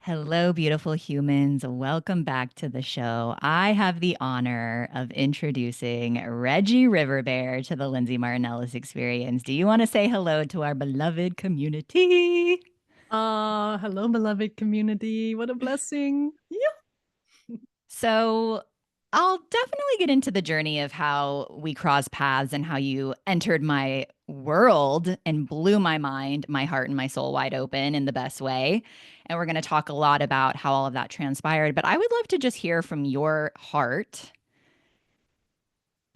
Hello, beautiful humans. Welcome back to the show. I have the honor of introducing Reggie Riverbear to the Lindsay Martinellis experience. Do you want to say hello to our beloved community? Hello, beloved community. What a blessing. Yeah. So, I'll definitely get into the journey of how we crossed paths and how you entered my world and blew my mind, my heart, and my soul wide open in the best way. And we're going to talk a lot about how all of that transpired. But I would love to just hear from your heart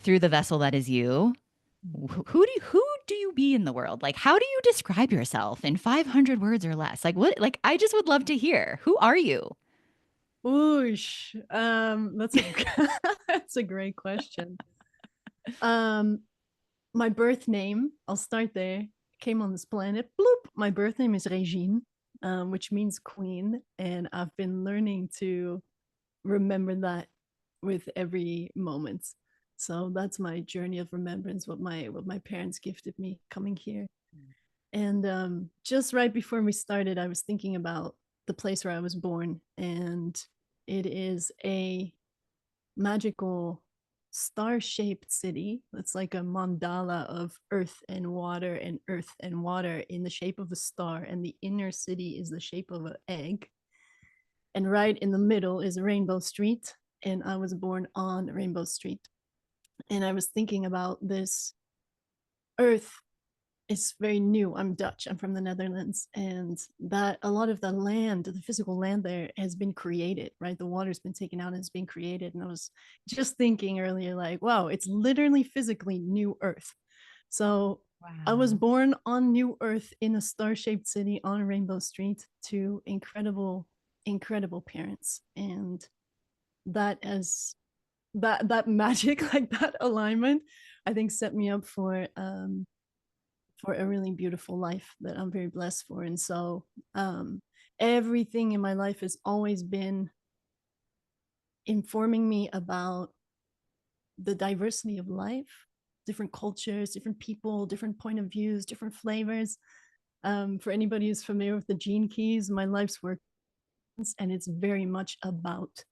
through the vessel that is you. Who do you be in the world? Like, how do you describe yourself in 500 words or less? Like, what? Like, I just would love to hear. Who are you? Whoosh. That's a that's a great question. Um, my birth name, I'll start there. Came on this planet. Bloop. My birth name is Regine, which means queen, and I've been learning to remember that with every moment. So that's my journey of remembrance, what my parents gifted me coming here. And just right before we started, I was thinking about the place where I was born, and it is a magical star-shaped city. It's like a mandala of earth and water in the shape of a star, and the inner city is the shape of an egg. And right in the middle is Rainbow Street, and I was born on Rainbow Street. And I was thinking about this earth is very new. I'm Dutch. I'm from the Netherlands, and that a lot of the land, the physical land there, has been created. Right, the water's been taken out and it's been created. And I was just thinking earlier, like, wow, it's literally physically new Earth. So I was Wow. born on New Earth in a star-shaped city on Rainbow Street to incredible, incredible parents, and that as that magic, like that alignment, I think set me up for a really beautiful life that I'm very blessed for. And so everything in my life has always been informing me about the diversity of life, different cultures, different people, different point of views, different flavors. For anybody who's familiar with the Gene Keys, my life's work, and it's very much about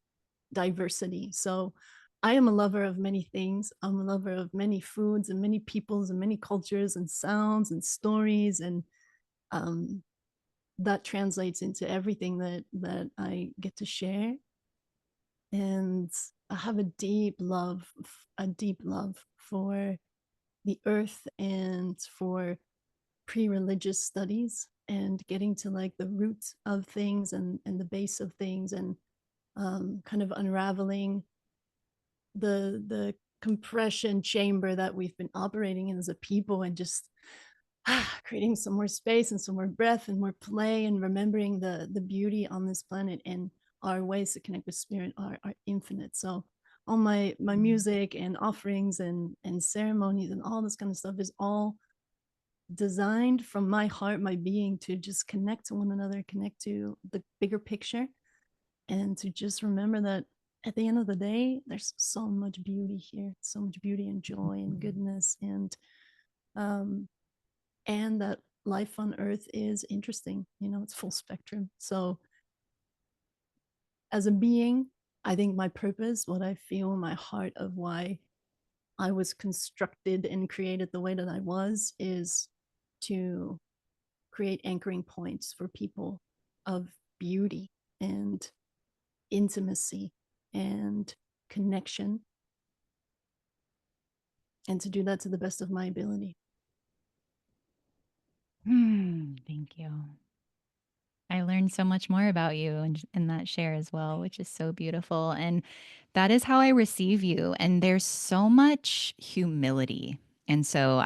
diversity. So I am a lover of many things. I'm a lover of many foods and many peoples and many cultures and sounds and stories, and um, that translates into everything that I get to share. And I have a deep love for the earth and for pre-religious studies and getting to like the root of things and the base of things, and kind of unraveling the compression chamber that we've been operating in as a people, and just creating some more space and some more breath and more play, and remembering the beauty on this planet, and our ways to connect with spirit are infinite. So all my music and offerings and ceremonies and all this kind of stuff is all designed from my heart, my being, to just connect to one another, connect to the bigger picture, and to just remember that at the end of the day, there's so much beauty here, so much beauty and joy and goodness, um, and that life on Earth is interesting. You know, it's full spectrum. So, as a being, I think my purpose, what I feel in my heart of why I was constructed and created the way that I was, is to create anchoring points for people of beauty and intimacy and connection, and to do that to the best of my ability. Thank you. I learned so much more about you in that share as well, which is so beautiful. And that is how I receive you. And there's so much humility. And so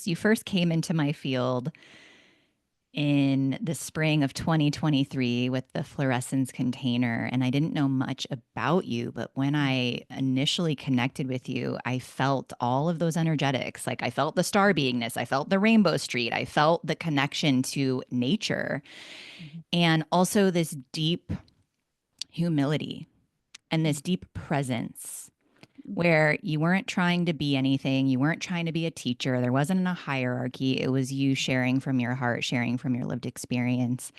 you first came into my field in the spring of 2023 with the fluorescence container. And I didn't know much about you, but when I initially connected with you, I felt all of those energetics. Like I felt the star beingness, I felt the rainbow street, I felt the connection to nature, and also this deep humility and this deep presence where you weren't trying to be anything. You weren't trying to be a teacher. There wasn't a hierarchy. It was you sharing from your heart, sharing from your lived experience.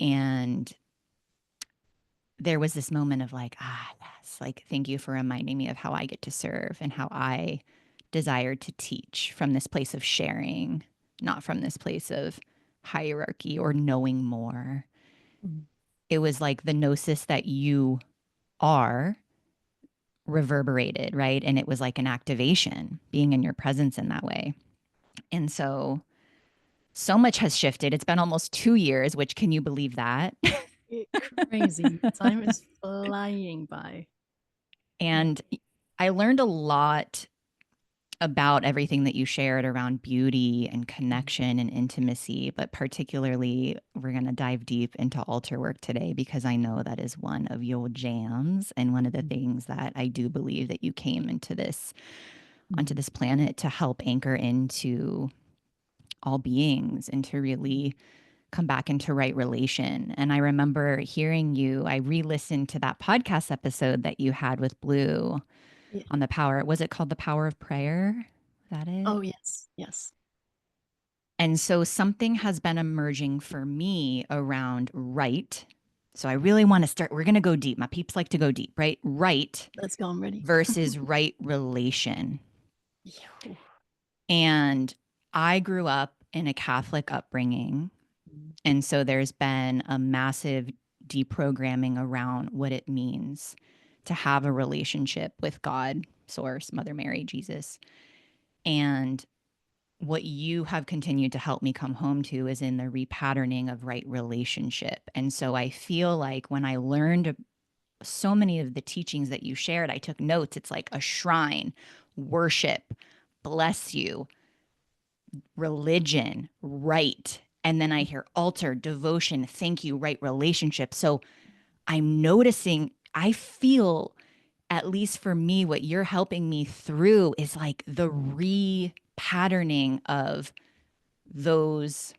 And there was this moment of like, yes, like, thank you for reminding me of how I get to serve and how I desire to teach from this place of sharing, not from this place of hierarchy or knowing more. Mm. It was like the gnosis that you are reverberated, right? And it was like an activation being in your presence in that way. And so, so much has shifted. It's been almost 2 years, which can you believe that? Crazy. Time is flying by. Yeah. And I learned a lot about everything that you shared around beauty and Mm. connection and intimacy, but particularly we're going to dive deep into altar work today because I know that is one of your jams and one of the Mm. things that I do believe that you came into this onto Mm. this planet to help anchor into all beings and to really come back into right relation. And I remember hearing you, I re-listened to that podcast episode that you had with Blue Yeah. on the power. Was it called The Power of Prayer? Is that it? Oh, yes. Yes. And so something has been emerging for me around right. So I really want to start, we're going to go deep. My peeps like to go deep, right? Right Let's go. I'm ready. versus right relation. Yeah. And I grew up in a Catholic upbringing. Mm. And so there's been a massive deprogramming around what it means to have a relationship with God, Source, Mother Mary, Jesus. And what you have continued to help me come home to is in the repatterning of right relationship. And so I feel like when I learned so many of the teachings that you shared, I took notes. It's like a shrine, worship, bless you, religion, right. And then I hear altar, devotion, thank you, right relationship. So I'm noticing, I feel, at least for me, what you're helping me through is like the repatterning of those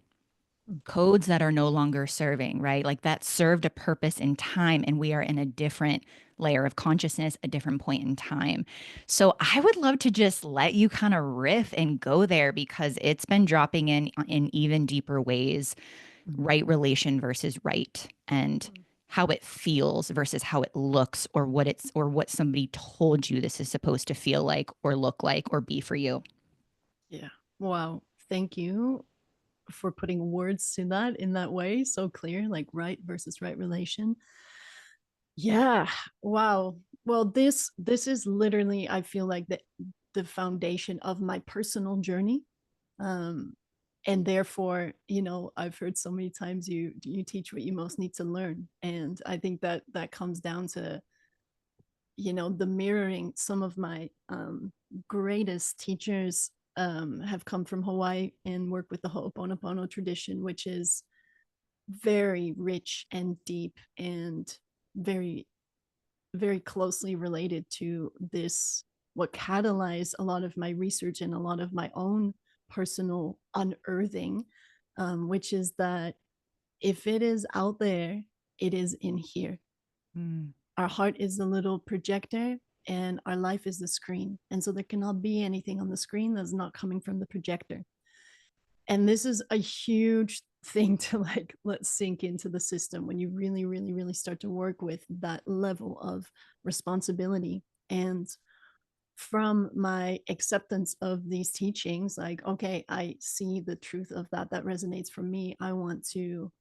Mm. codes that are no longer serving, right? Like that served a purpose in time, and we are in a different layer of consciousness, a different point in time. So I would love to just let you kind of riff and go there because it's been dropping in even deeper ways, Mm. right relation versus right, and how it feels versus how it looks or what it's or what somebody told you this is supposed to feel like or look like or be for you. Yeah. Wow. Thank you for putting words to that in that way. So clear, like right versus right relation. Yeah. Wow. Well, this is literally, I feel like the foundation of my personal journey. Um, and therefore, I've heard so many times you teach what you most need to learn. And I think that that comes down to, the mirroring. Some of my greatest teachers have come from Hawaii and work with the Ho'oponopono tradition, which is very rich and deep and very, very closely related to this, what catalyzed a lot of my research and a lot of my own personal unearthing, which is that if it is out there, it is in here. Mm. Our heart is the little projector and our life is the screen. And so there cannot be anything on the screen that's not coming from the projector. And this is a huge thing to like let sink into the system when you really, really, really start to work with that level of responsibility. And from my acceptance of these teachings, like, okay, I see the truth of that. That resonates for me. I want to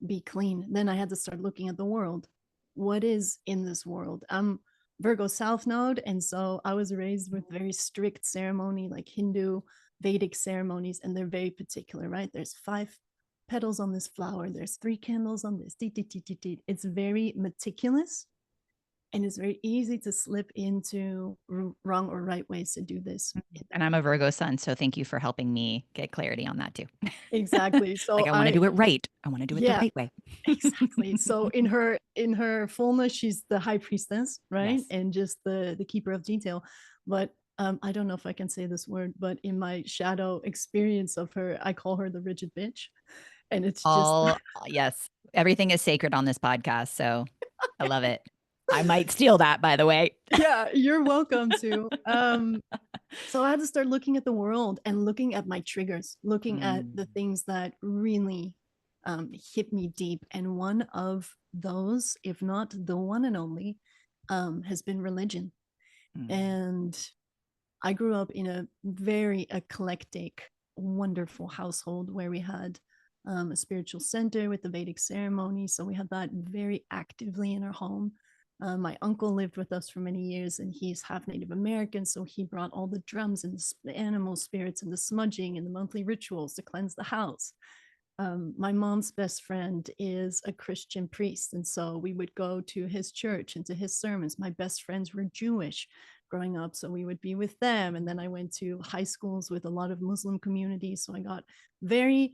be clean. Then I had to start looking at the world. What is in this world? I'm Virgo South Node. And so I was raised with very strict ceremony, like Hindu Vedic ceremonies, and they're very particular, right? There's 5 petals on this flower, there's 3 candles on this. It's very meticulous, and it's very easy to slip into wrong or right ways to do this. And I'm a Virgo sun, so thank you for helping me get clarity on that too. Exactly. Like So I want to do it right. I want to do it the yeah, right way. exactly. So in her fullness, she's the high priestess, right? Yes. And just the keeper of detail. But I don't know if I can say this word, but in my shadow experience of her, I call her the rigid bitch. And it's just All yes. Everything is sacred on this podcast, so I love it. I might steal that, by the way. yeah, you're welcome to. So I had to start looking at the world and looking at my triggers, looking at the Mm. things that really hit me deep. And one of those, if not the one and only, has been religion. Mm. And I grew up in a very eclectic, wonderful household where we had a spiritual center with the Vedic ceremony. So we had that very actively in our home. My uncle lived with us for many years, and he's half Native American. So he brought all the drums and the animal spirits and the smudging and the monthly rituals to cleanse the house. My mom's best friend is a Christian priest. And so we would go to his church and to his sermons. My best friends were Jewish growing up, so we would be with them. And then I went to high schools with a lot of Muslim communities. So I got very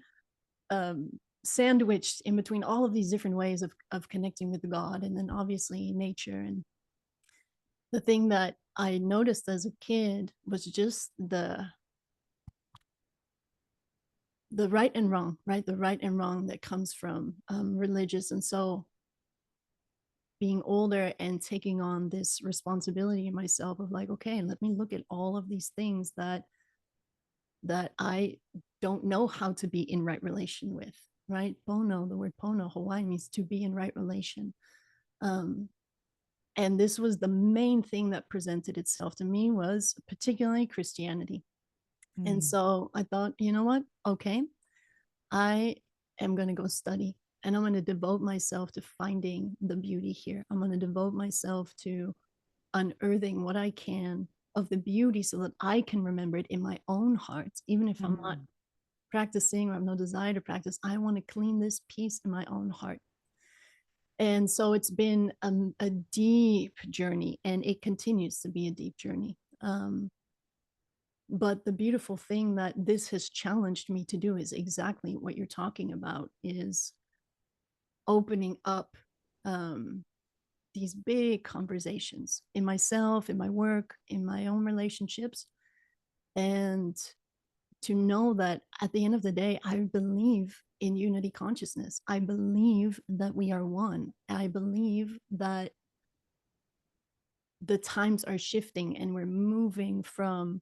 sandwiched in between all of these different ways of connecting with God. And then obviously nature. And the thing that I noticed as a kid was just the right and wrong, right? The right and wrong that comes from religious. And so being older and taking on this responsibility in myself of like, okay, let me look at all of these things that I don't know how to be in right relation with, right? Pono, the word pono, Hawaiian means to be in right relation. Um, and this was the main thing that presented itself to me, was particularly Christianity. And Mm. so I thought, you know what? Okay, I am going to go study, and I'm going to devote myself to finding the beauty here. I'm going to devote myself to unearthing what I can of the beauty so that I can remember it in my own heart, even if I'm not Mm. practicing or have no desire to practice. I want to clean this piece in my own heart. And so it's been a deep journey, and it continues to be a deep journey. But the beautiful thing that this has challenged me to do is exactly what you're talking about, is opening up um, these big conversations in myself, in my work, in my own relationships. And to know that at the end of the day, I believe in unity consciousness. I believe that we are one. I believe that the times are shifting and we're moving from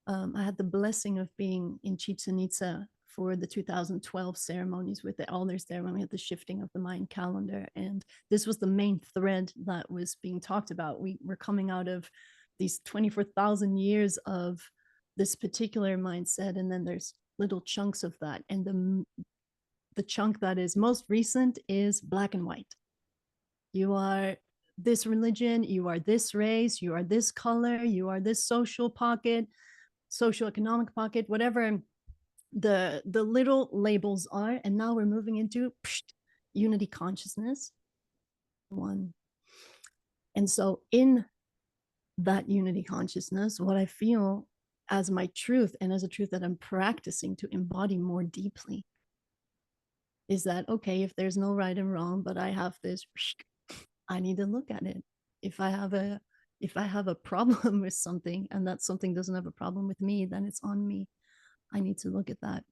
I had the blessing of being in Chichen Itza for the 2012 ceremonies with the elders there when we had the shifting of the Mayan calendar. And this was the main thread that was being talked about. We were coming out of these 24,000 years of this particular mindset, and then there's little chunks of that. And the chunk that is most recent is black and white. You are this religion, you are this race, you are this color, you are this social pocket, socioeconomic pocket, whatever the little labels are. And now we're moving into unity consciousness, one. And so in that unity consciousness, what I feel as my truth, and as a truth that I'm practicing to embody more deeply, is that okay, if there's no right and wrong, but I have this, I need to look at it. If I have a problem with something, and that something doesn't have a problem with me, then it's on me. I need to look at that.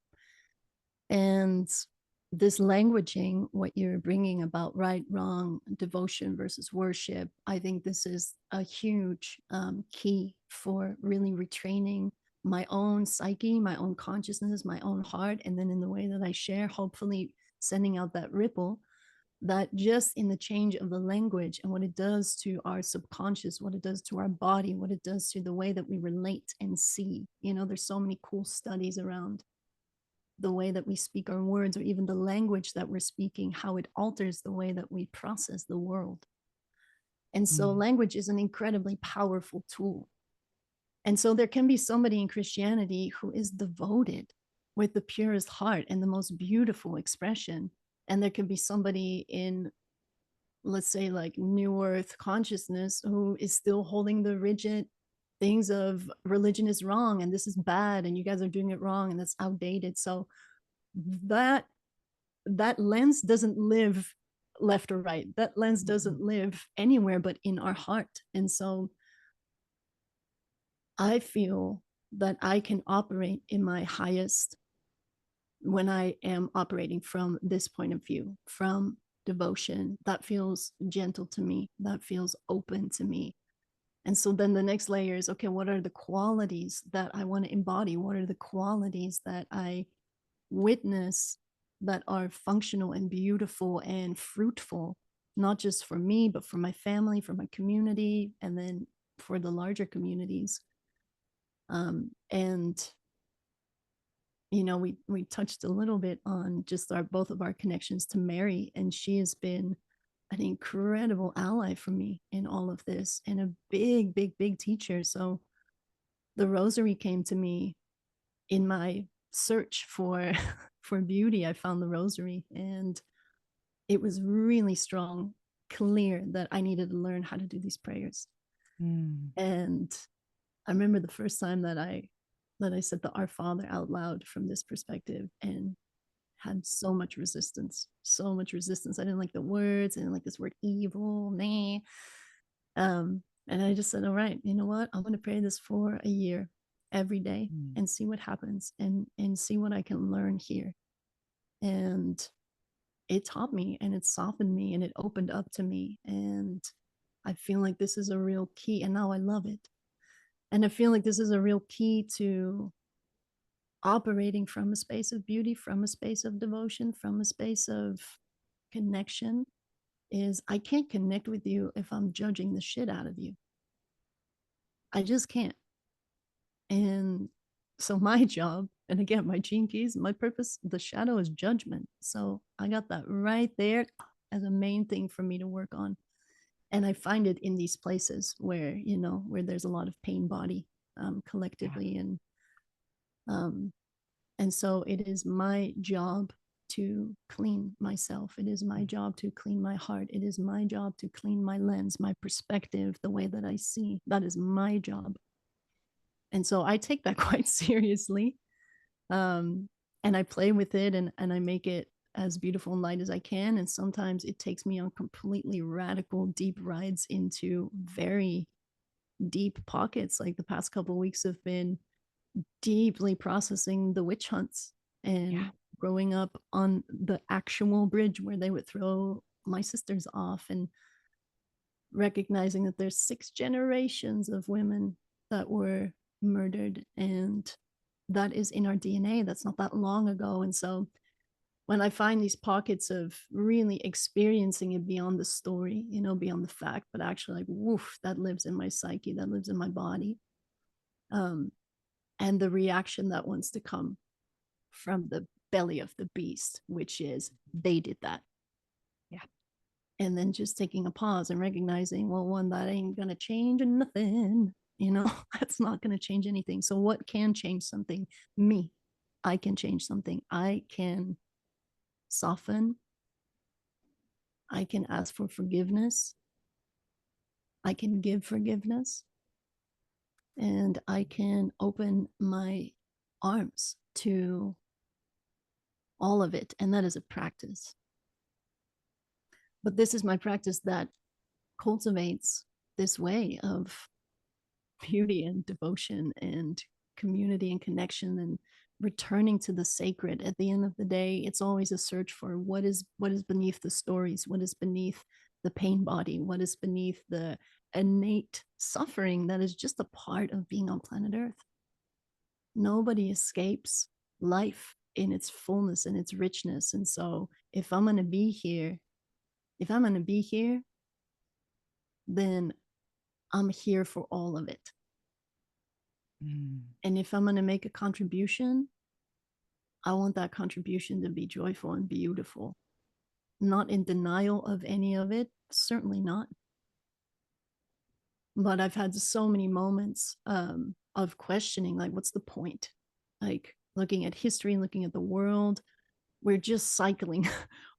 And this languaging, what you're bringing about right, wrong, devotion versus worship, I think this is a huge key for really retraining my own psyche, my own consciousness, my own heart. And then in the way that I share, hopefully sending out that ripple, that just in the change of the language and what it does to our subconscious, what it does to our body, what it does to the way that we relate and see. There's so many cool studies around the way that we speak our words, or even the language that we're speaking, how it alters the way that we process the world. And so Mm. language is an incredibly powerful tool. And so there can be somebody in Christianity who is devoted with the purest heart and the most beautiful expression. And there can be somebody in, let's say, like New Earth consciousness who is still holding the rigid things of religion is wrong and this is bad and you guys are doing it wrong and that's outdated. So that that lens doesn't live left or right. That lens doesn't live anywhere but in our heart. And so I feel that I can operate in my highest when I am operating from this point of view, from devotion. That feels gentle to me, that feels open to me. And so then the next layer is, okay, what are the qualities that I want to embody? What are the qualities that I witness that are functional and beautiful and fruitful, not just for me, but for my family, for my community, and then for the larger communities. And you know, we touched a little bit on just our both of our connections to Mary, and she has been an incredible ally for me in all of this, and a big, big, big teacher. So the rosary came to me in my search for for beauty. I found the rosary, and it was really strong, clear that I needed to learn how to do these prayers. Mm. And I remember the first time that I said the Our Father out loud from this perspective, and had so much resistance, so much resistance. I didn't like the words. I didn't like this word evil, nah. And I just said, all right, you know what? I'm going to pray this for a year every day Mm. and see what happens, and see what I can learn here. And it taught me, and it softened me, and it opened up to me. And I feel like this is a real key. And now I love it. And I feel like this is a real key to operating from a space of beauty, from a space of devotion, from a space of connection. Is I can't connect with you if I'm judging the shit out of you. I just can't. And so my job, and again, my gene keys, my purpose, the shadow is judgment. So I got that right there as a main thing for me to work on. And I find it in these places where, you know, where there's a lot of pain body, Yeah. collectively. Um, and so it is my job to clean myself. It is my Mm. job to clean my heart. It is my job to clean my lens, my perspective, the way that I see. That is my job. And so I take that quite seriously. Um, and I play with it, and I make it as beautiful and light as I can. And sometimes it takes me on completely radical, deep rides into very deep pockets. Like the past couple of weeks have been deeply processing the witch hunts, Yeah. and growing up on the actual bridge where they would throw my sisters off, and recognizing that there's 6 generations of women that were murdered, and that is in our DNA. That's not that long ago. And so when I find these pockets of really experiencing it beyond the story, you know, beyond the fact, but actually like, woof, that lives in my psyche, that lives in my body. Um, and the reaction that wants to come from the belly of the beast, which is they did that. Yeah. And then just taking a pause and recognizing, well, one, that ain't gonna change nothing, you know. That's not gonna change anything. So what can change something? Me. I can change something. I can soften. I can ask for forgiveness. I can give forgiveness, and I can open my arms to all of it. And that is a practice. But this is my practice that cultivates this way of beauty and devotion and community and connection, and returning to the sacred. At the end of the day, it's always a search for what is beneath the stories, what is beneath the pain body, what is beneath the innate suffering that is just a part of being on planet Earth. Nobody escapes life in its fullness and its richness. And so if I'm going to be here, if I'm going to be here, then I'm here for all of it. Mm. And if I'm going to make a contribution, I want that contribution to be joyful and beautiful, not in denial of any of it, certainly not. But I've had so many moments of questioning, like, what's the point? Like, looking at history and looking at the world, we're just cycling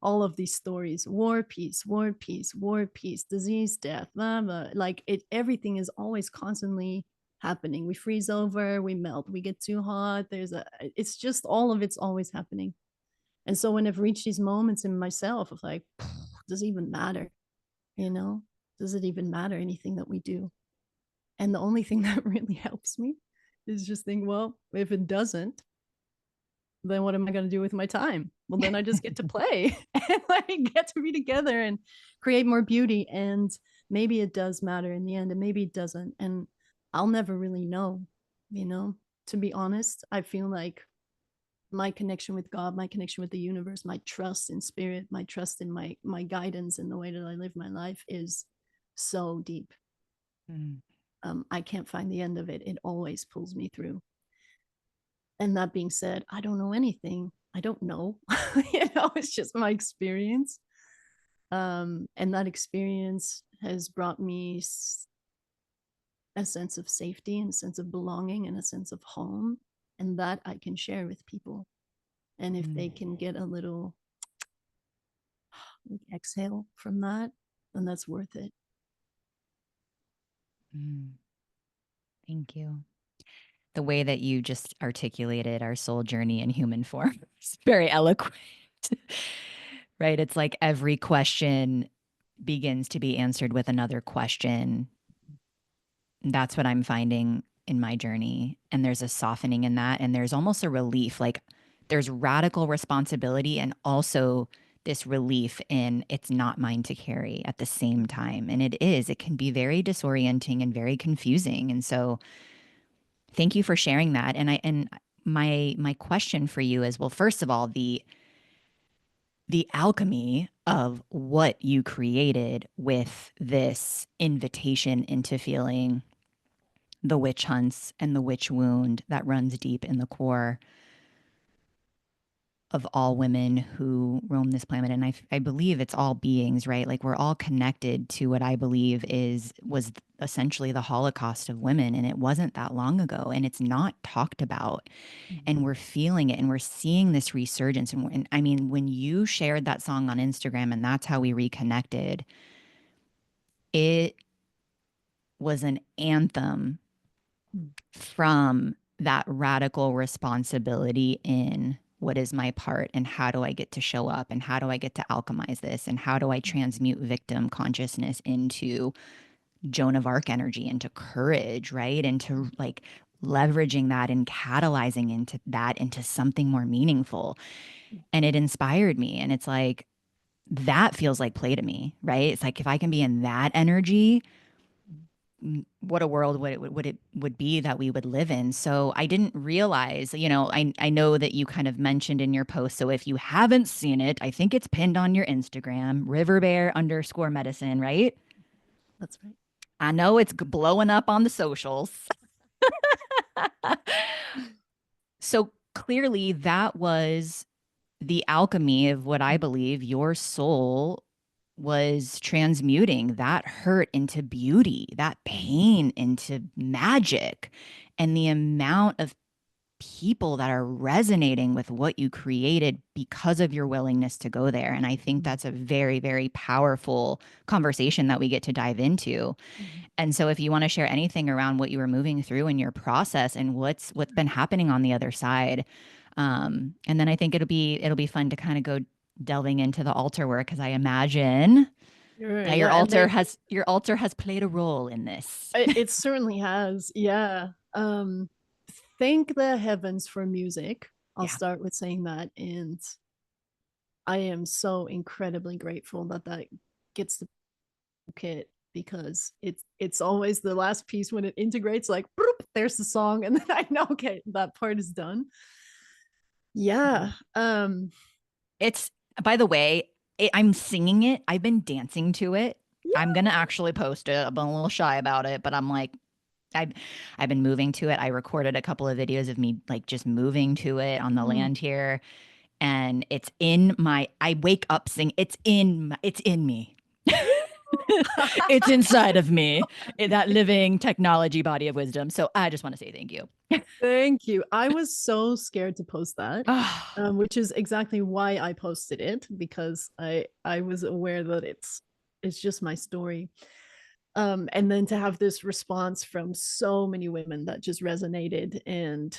all of these stories: war, peace, war, peace, war, peace, disease, death, blah, blah. Like, everything is always constantly happening. We freeze over, we melt, we get too hot. It's just all of it's always happening. And so when I've reached these moments in myself of like, does it even matter? You know, does it even matter anything that we do? And the only thing that really helps me is just think, well, if it doesn't, then what am I going to do with my time? Well, then I just get to play and like get to be together and create more beauty. And maybe it does matter in the end, and maybe it doesn't. And I'll never really know, you know, to be honest. I feel like my connection with God, my connection with the universe, my trust in spirit, my trust in my guidance and the way that I live my life is so deep. Mm, I can't find the end of it. It always pulls me through. And that being said, I don't know anything. I don't know. It's just my experience. And that experience has brought me a sense of safety and a sense of belonging and a sense of home. And that I can share with people. And if they mm, can get a little exhale from that, then that's worth it. mm. Thank you. The way that you just articulated our soul journey in human form is very eloquent. Right? It's like every question begins to be answered with another question. That's what I'm finding in my journey. And there's a softening in that. And there's almost a relief. Like there's radical responsibility and also this relief in it's not mine to carry at the same time. And it can be very disorienting and very confusing. And so thank you for sharing that. And my question for you is, well, first of all, the alchemy of what you created with this invitation into feeling the witch hunts and the witch wound that runs deep in the core of all women who roam this planet. And I believe it's all beings, right? Like we're all connected to what I believe was essentially the Holocaust of women. And it wasn't that long ago. And it's not talked about. And we're feeling it and we're seeing this resurgence. And I mean, when you shared that song on Instagram and that's how we reconnected, it was an anthem from that radical responsibility in what is my part and how do I get to show up and how do I get to alchemize this and how do I transmute victim consciousness into Joan of Arc energy, into courage, right? Into like leveraging that and catalyzing into that into something more meaningful. And it inspired me. And it's like, that feels like play to me, right? It's like if I can be in that energy, what a world would be that we would live in. So I didn't realize, I know that you kind of mentioned in your post. So if you haven't seen it, I think it's pinned on your Instagram, Riverbear_medicine, right? That's right. I know it's blowing up on the socials. So clearly that was the alchemy of what I believe your soul was transmuting that hurt into beauty, that pain into magic, and the amount of people that are resonating with what you created because of your willingness to go there. And I think that's a very, very powerful conversation that we get to dive into. And so if you want to share anything around what you were moving through in your process and what's been happening on the other side. And then I think it'll be fun to kind of go delving into the altar work because I imagine Sure, that yeah, and your altar has played a role in this. it certainly has. Yeah. Thank the heavens for music. I'll Yeah. start with saying that. And I am so incredibly grateful that that gets the kit because it's always the last piece when it integrates, like, boop, there's the song. And then I know, okay, that part is done. Yeah. It's, by the way, I'm singing it. I've been dancing to it. I'm Yeah. gonna actually post it. I've been a little shy about it, but I'm like, I've I've been moving to it. I recorded a couple of videos of me like just moving to it on the Mm. land here, and it's in my. I wake up sing. It's in me. It's inside of me. That living technology body of wisdom. So I just want to say thank you. Thank you. I was so scared to post that, Ah, which is exactly why I posted it, because I was aware that it's just my story. And then to have this response from so many women that just resonated, and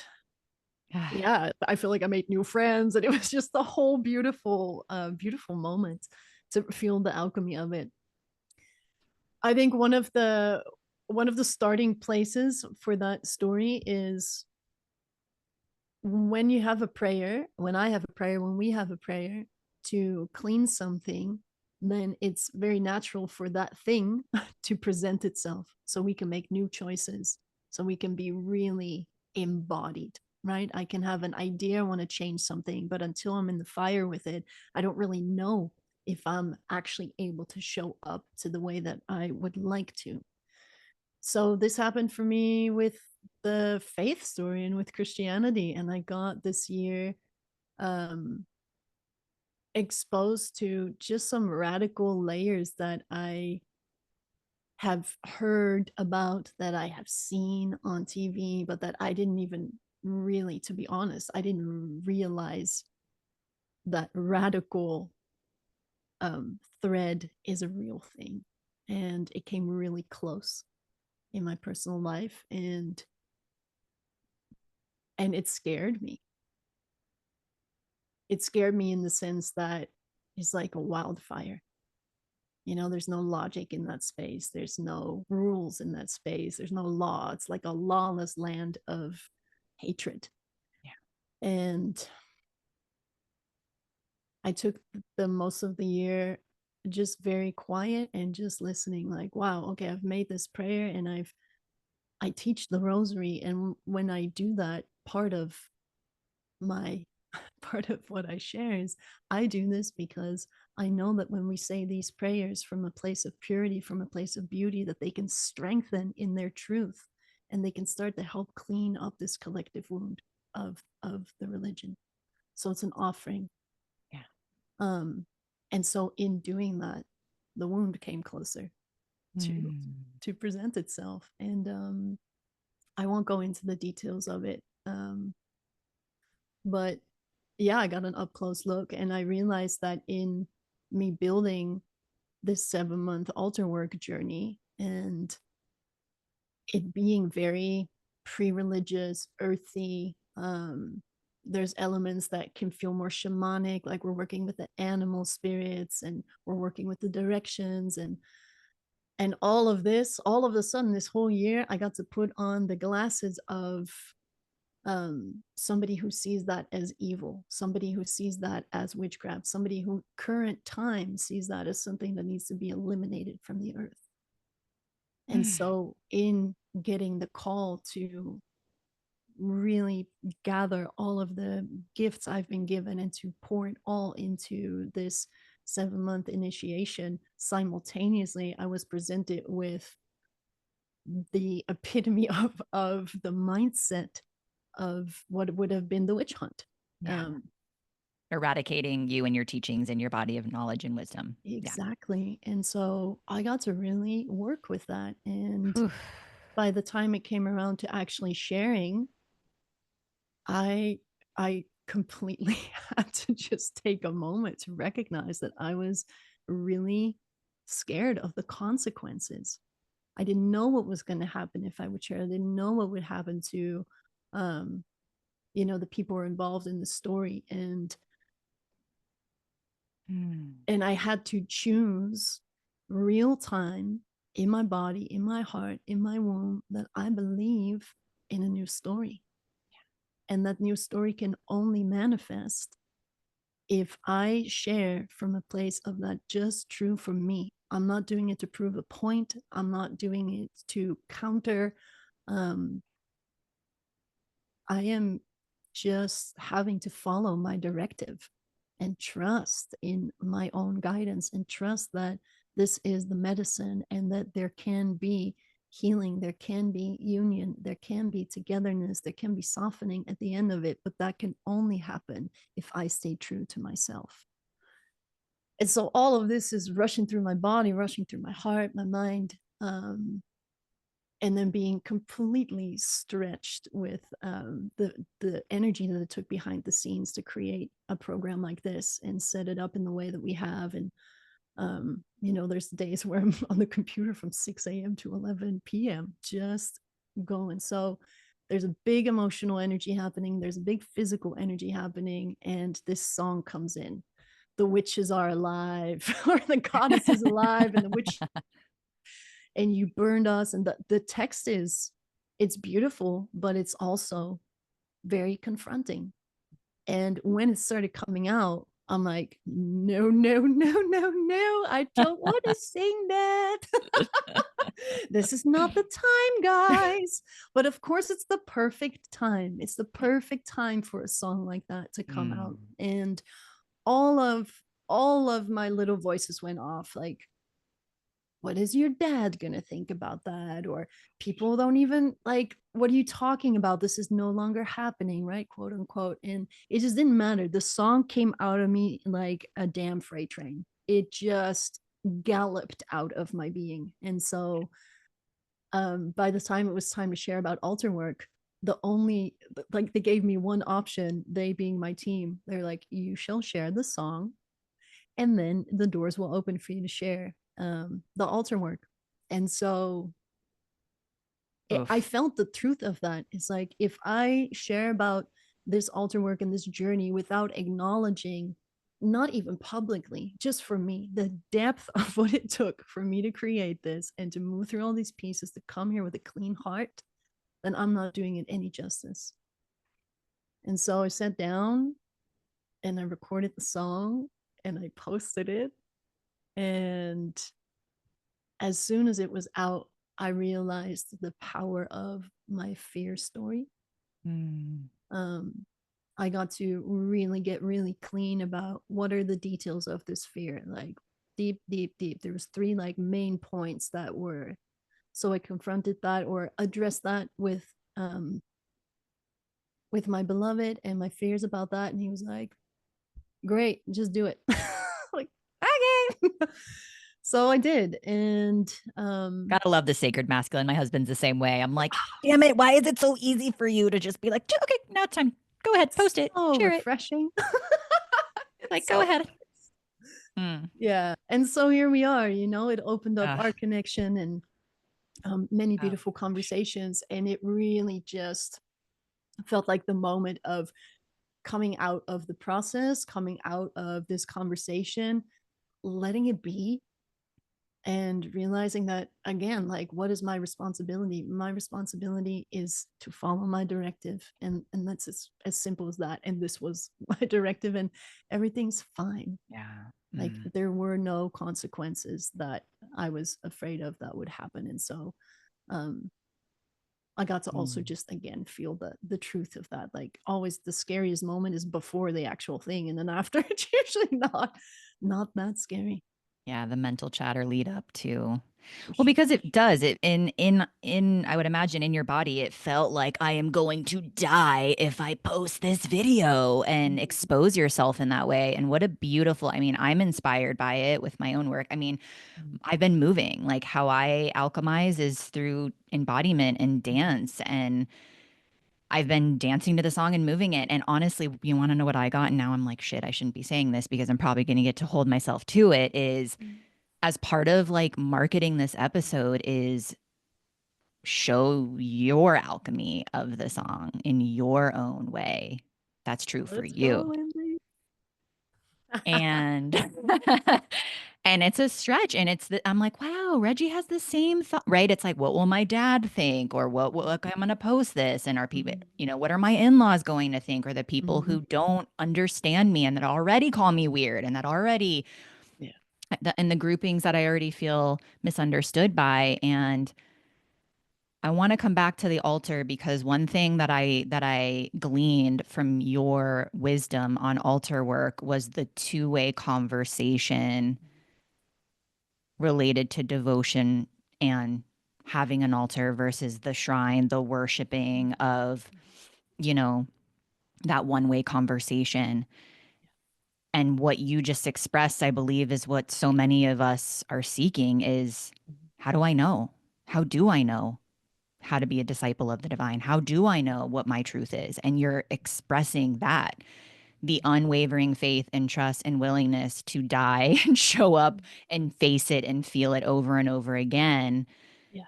ah, yeah, I feel like I made new friends, and it was just a whole beautiful, beautiful moment to feel the alchemy of it. I think one of the starting places for that story is when you have a prayer, when I have a prayer, when we have a prayer to clean something, then it's very natural for that thing to present itself so we can make new choices, so we can be really embodied. right? I can have an idea, I want to change something, but until I'm in the fire with it, I don't really know if I'm actually able to show up to the way that I would like to. So this happened for me with the faith story and with Christianity. And I got this year um, exposed to just some radical layers that I have heard about, that I have seen on TV, but that I didn't even really, to be honest, I didn't realize that radical thread is a real thing. And it came really close in my personal life, and it scared me. It scared me in the sense that it's like a wildfire. You know, there's no logic in that space. There's no rules in that space. There's no law. It's like a lawless land of hatred. Yeah. And I took the most of the year just very quiet and just listening, like, wow, okay, I've made this prayer and I teach the rosary. And when I do that, my part of what I share is I do this because I know that when we say these prayers from a place of purity, from a place of beauty, that they can strengthen in their truth, and they can start to help clean up this collective wound of the religion. So it's an offering. Yeah. Um, and so in doing that, the wound came closer to Mm. to present itself. And I won't go into the details of it. But yeah, I got an up close look, and I realized that in me building this 7 month altar work journey and it being very pre-religious, earthy, there's elements that can feel more shamanic, like we're working with the animal spirits and we're working with the directions, and all of this, all of a sudden this whole year I got to put on the glasses of somebody who sees that as evil, somebody who sees that as witchcraft, somebody who current time sees that as something that needs to be eliminated from the earth. And so in getting the call to really gather all of the gifts I've been given and to pour it all into this 7 month initiation, simultaneously I was presented with the epitome of the mindset of what would have been the witch hunt. Yeah. Um, Eradicating you and your teachings and your body of knowledge and wisdom. Yeah. exactly. And so I got to really work with that. And Whew. by the time it came around to actually sharing, I completely had to just take a moment to recognize that I was really scared of the consequences. I didn't know what was going to happen if I would share. I didn't know what would happen to um, the people who are involved in the story. Mm. And I had to choose real time in my body, in my heart, in my womb, that I believe in a new story. And that new story can only manifest if I share from a place of that just true for me. I'm not doing it to prove a point. I'm not doing it to counter. Um, I am just having to follow my directive and trust in my own guidance and trust that this is the medicine and that there can be healing, there can be union, there can be togetherness, there can be softening at the end of it, but that can only happen if I stay true to myself. And so all of this is rushing through my body, rushing through my heart, my mind, and then being completely stretched with the energy that it took behind the scenes to create a program like this and set it up in the way that we have. And there's days where I'm on the computer from 6 a.m. to 11 p.m. just going. So there's a big emotional energy happening. There's a big physical energy happening, and this song comes in. The witches are alive, or the goddess is alive, and the witch and you burned us. And the text it's beautiful, but it's also very confronting. And when it started coming out, I'm like, no, no, no, no, no, I don't want to sing that. This is not the time, guys. But of course, it's the perfect time. It's the perfect time for a song like that to come out. Mm. And all of all of my little voices went off, like, what is your dad going to think about that? Or people don't even like, what are you talking about? This is no longer happening, right? Quote unquote. And it just didn't matter. The song came out of me like a damn freight train. It just galloped out of my being. And so by the time it was time to share about altar work, the only, like, they gave me one option, they being my team. They're like, you shall share the song, and then the doors will open for you to share the altar work. And so I Oof. felt the truth of that. It's like, if I share about this altar work and this journey without acknowledging, not even publicly, just for me, the depth of what it took for me to create this and to move through all these pieces to come here with a clean heart, then I'm not doing it any justice. And so I sat down and I recorded the song and I posted it. And as soon as it was out, I realized the power of my fear story. Mm. Um, I got to really get really clean about what are the details of this fear, like deep, deep, deep. There was three like main points that were, so I confronted that or addressed that with my beloved and my fears about that, and he was like, "Great, just do it." Like, okay. So I did, and Gotta love the sacred masculine. My husband's the same way. I'm like, damn it, why is it so easy for you to just be like, okay, now it's time. Go ahead, it's post it, so share it. refreshing. Like, It's go so ahead. nice. Mm. Yeah, and so here we are. It opened up Ugh. our connection and many Oh, beautiful conversations, and it really just felt like the moment of coming out of the process, coming out of this conversation, letting it be, and realizing that, again, like, what is my responsibility? My responsibility is to follow my directive, and that's as simple as that. And this was my directive, and everything's fine. yeah. Like, Mm. there were no consequences that I was afraid of that would happen. And so um I got to also Mm. just again feel the truth of that. Like, always the scariest moment is before the actual thing, and then after it's usually not that scary. Yeah, the mental chatter lead up to. For Well, sure. because it does. It in I would imagine in your body it felt like I am going to die if I post this video and Mhm. expose yourself in that way. And what a beautiful, I mean, I'm inspired by it with my own work. I mean, I've been moving. Like how I alchemize is through embodiment and Mhm. dance. And I've been dancing to the song and moving it. And honestly, you want to know what I got? And now I'm like, shit, I shouldn't be saying this because I'm probably going to get to hold myself to it. Is as part of like marketing this episode is show your alchemy of the song in your own way. That's true for Let's you. go, Wendy. And and it's a stretch and I'm like, wow, Reggie has the same thought, right? It's like, what will my dad think? Or what will, like, I'm going to post this and are people, Mhm. what are my in-laws going to think? Or the people Mhm. who don't understand me and that already call me weird and that already, Yeah. and the groupings that I already feel misunderstood by. And I want to come back to the altar because one thing that I gleaned from your wisdom on altar work was the two-way conversation related to devotion and having an altar versus the shrine, the worshiping of, you know, that one-way conversation. And what you just expressed, I believe, is what so many of us are seeking is how do I know? How do I know how to be a disciple of the divine? How do I know what my truth is? And you're expressing that the unwavering faith and trust and willingness to die and show up and face it and feel it over and over again. Yeah.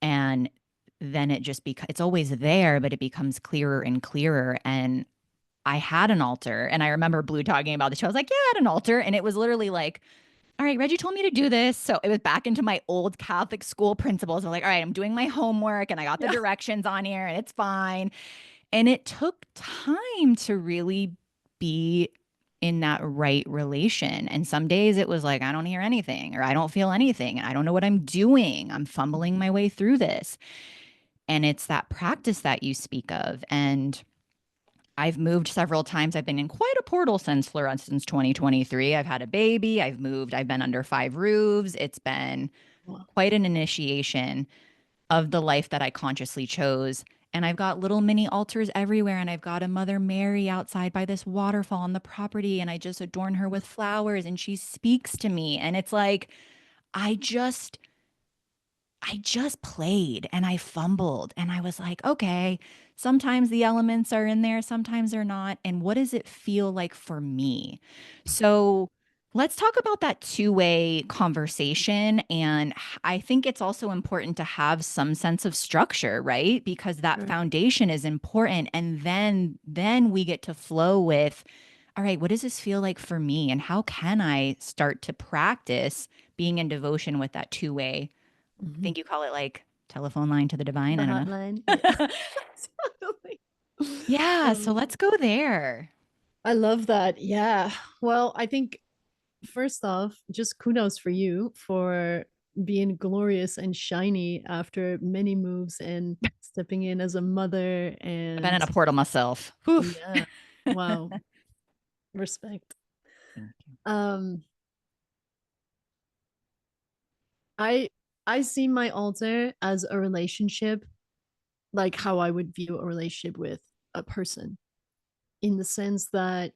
And then it just becomes, it's always there, but it becomes clearer and clearer. And I had an altar and I remember Blue talking about the show. I was like, yeah, I had an altar. And it was literally like, all right, Reggie told me to do this. So it was back into my old Catholic school principles. I'm like, all right, I'm doing my homework and I got the Yeah. directions on here and it's fine. And it took time to really be in that right relation. And some days it was like, I don't hear anything or I don't feel anything. I don't know what I'm doing. I'm fumbling my way through this. And it's that practice that you speak of. And I've moved several times. I've been in quite a portal since 2023. I've had a baby. I've moved. I've been under five roofs. It's been Wow. quite an initiation of the life that I consciously chose. And I've got little mini altars everywhere. And I've got a Mother Mary outside by this waterfall on the property. And I just adorn her with flowers and she speaks to me. And it's like, I just I just played and I fumbled and I was like, okay, sometimes the elements are in there, sometimes they're not. And what does it feel like for me? So let's talk about that two-way conversation. And I think it's also important to have some sense of structure, right? Because that Sure. foundation is important. And then we get to flow with, all right, what does this feel like for me? And how can I start to practice being in devotion with that two-way Mhm. think you call it like telephone line to the divine. The I don't hotline. Yeah. know. Totally. Yeah. So Um, let's go there. I love that. Yeah. Well, I think first off, just kudos for you for being glorious and shiny after many moves and stepping in as a mother. I've been in And a portal myself. Oof. yeah, wow, respect. Thank you. Um, I I see my altar as a relationship, like how I would view a relationship with a person, in the sense that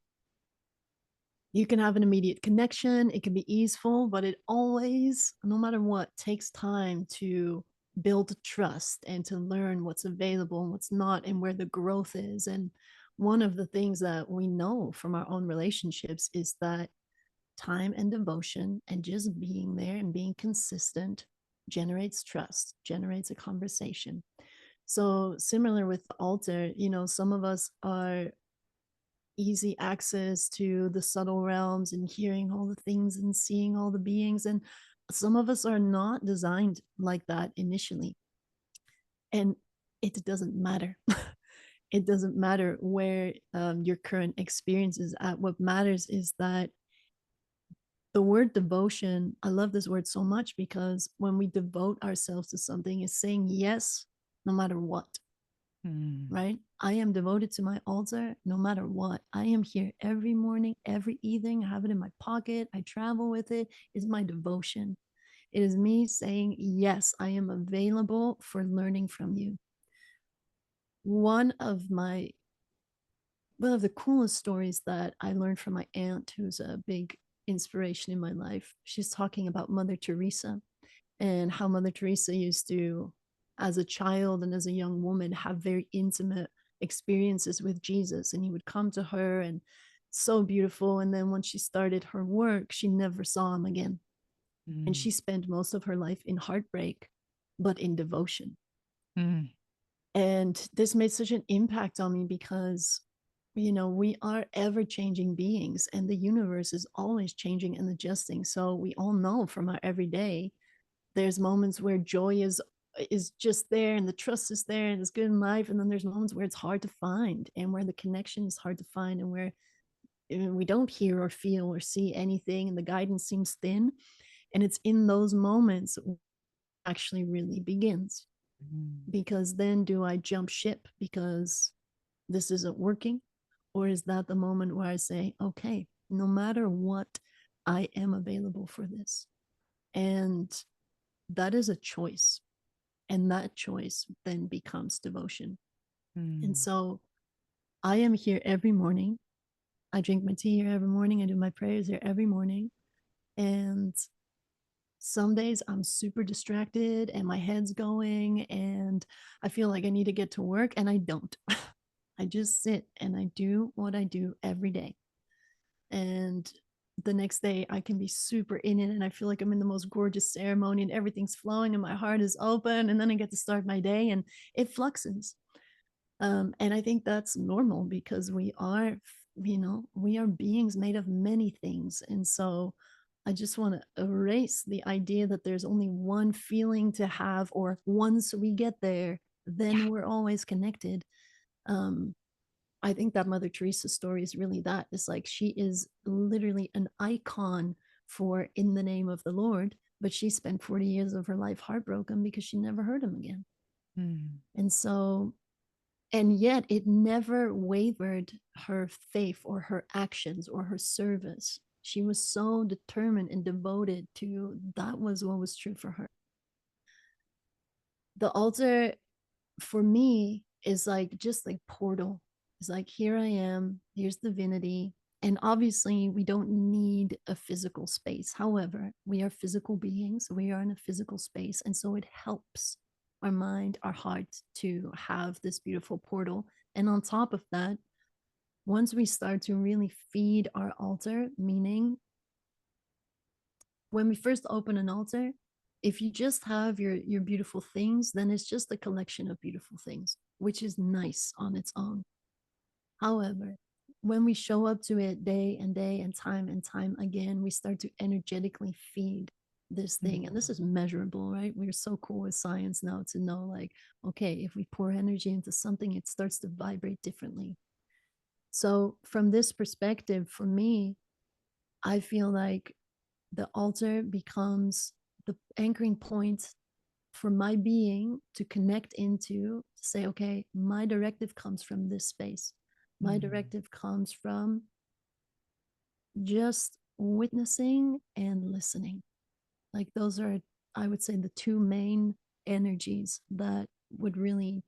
you can have an immediate connection, it can be easeful, but it always, no matter what, takes time to build trust and to learn what's available and what's not and where the growth is. And one of the things that we know from our own relationships is that time and devotion and just being there and being consistent generates trust, generates a conversation. So similar with the altar, some of us are easy access to the subtle realms and hearing all the things and seeing all the beings. And some of us are not designed like that initially. And it doesn't matter. It doesn't matter where your current experience is at. What matters is that the word devotion, I love this word so much because when we devote ourselves to something, is saying yes no matter what, Hmm. right? I am devoted to my altar no matter what. I am here every morning, every evening. I have it in my pocket. I travel with it. It's my devotion. It is me saying, yes, I am available for learning from you. One of my one of the coolest stories that I learned from my aunt, who's a big inspiration in my life. She's talking about Mother Teresa and how Mother Teresa used to, as a child and as a young woman, have very intimate experiences with Jesus. And he would come to her and so beautiful. And then when she started her work, she never saw him again. And Hmm. she spent most of her life in heartbreak, but in devotion. Hmm. And this made such an impact on me because, we are ever changing beings and the universe is always changing and adjusting. So we all know from our everyday, there's moments where joy is just there and the trust is there and it's good in life. And then there's moments where it's hard to find and where the connection is hard to find and where we don't hear or feel or see anything and the guidance seems thin. And it's in those moments actually really begins, Hmm. because then do I jump ship because this isn't working? Or is that the moment where I say, okay, no matter what, I am available for this? And that is a choice. And that choice then becomes devotion. And Hmm. so I am here every morning. I drink my tea here every morning. I do my prayers here every morning. And some days I'm super distracted and my head's going and I feel like I need to get to work and I don't. I just sit and I do what I do every day. And the next day I can be super in it and I feel like I'm in the most gorgeous ceremony and everything's flowing and my heart is open. And then I get to start my day and it fluxes. And I think that's normal because we are beings made of many things. And so I just want to erase the idea that there's only one feeling to have, or once we get there, Yeah. then we're always connected. Um, I think that Mother Teresa's story is really that. It's like she is literally an icon for in the name of the Lord, but she spent 40 years of her life heartbroken because she never heard him again. Mm. And so, and yet it never wavered her faith or her actions or her service. She was so determined and devoted to that was what was true for her. The altar for me is like just like portal. It's like here I am, here's divinity. And obviously we don't need a physical space. However, we are physical beings. We are in a physical space. And so it helps our mind, our heart to have this beautiful portal. And on top of that, once we start to really feed our altar, meaning when we first open an altar, if you just have your beautiful things, then it's just a collection of beautiful things, which is nice on its own. However, when we show up to it day and time again, we start to energetically feed this thing. And Mm. this is measurable, right? We're so cool with science now to know, like, okay, if we pour energy into something, it starts to vibrate differently. So, from this perspective, for me, I feel like the altar becomes the anchoring point for my being to connect into, to say, okay, my directive comes from this space. My Mm. directive comes from just witnessing and listening. Like those are, I would say, the two main energies that would really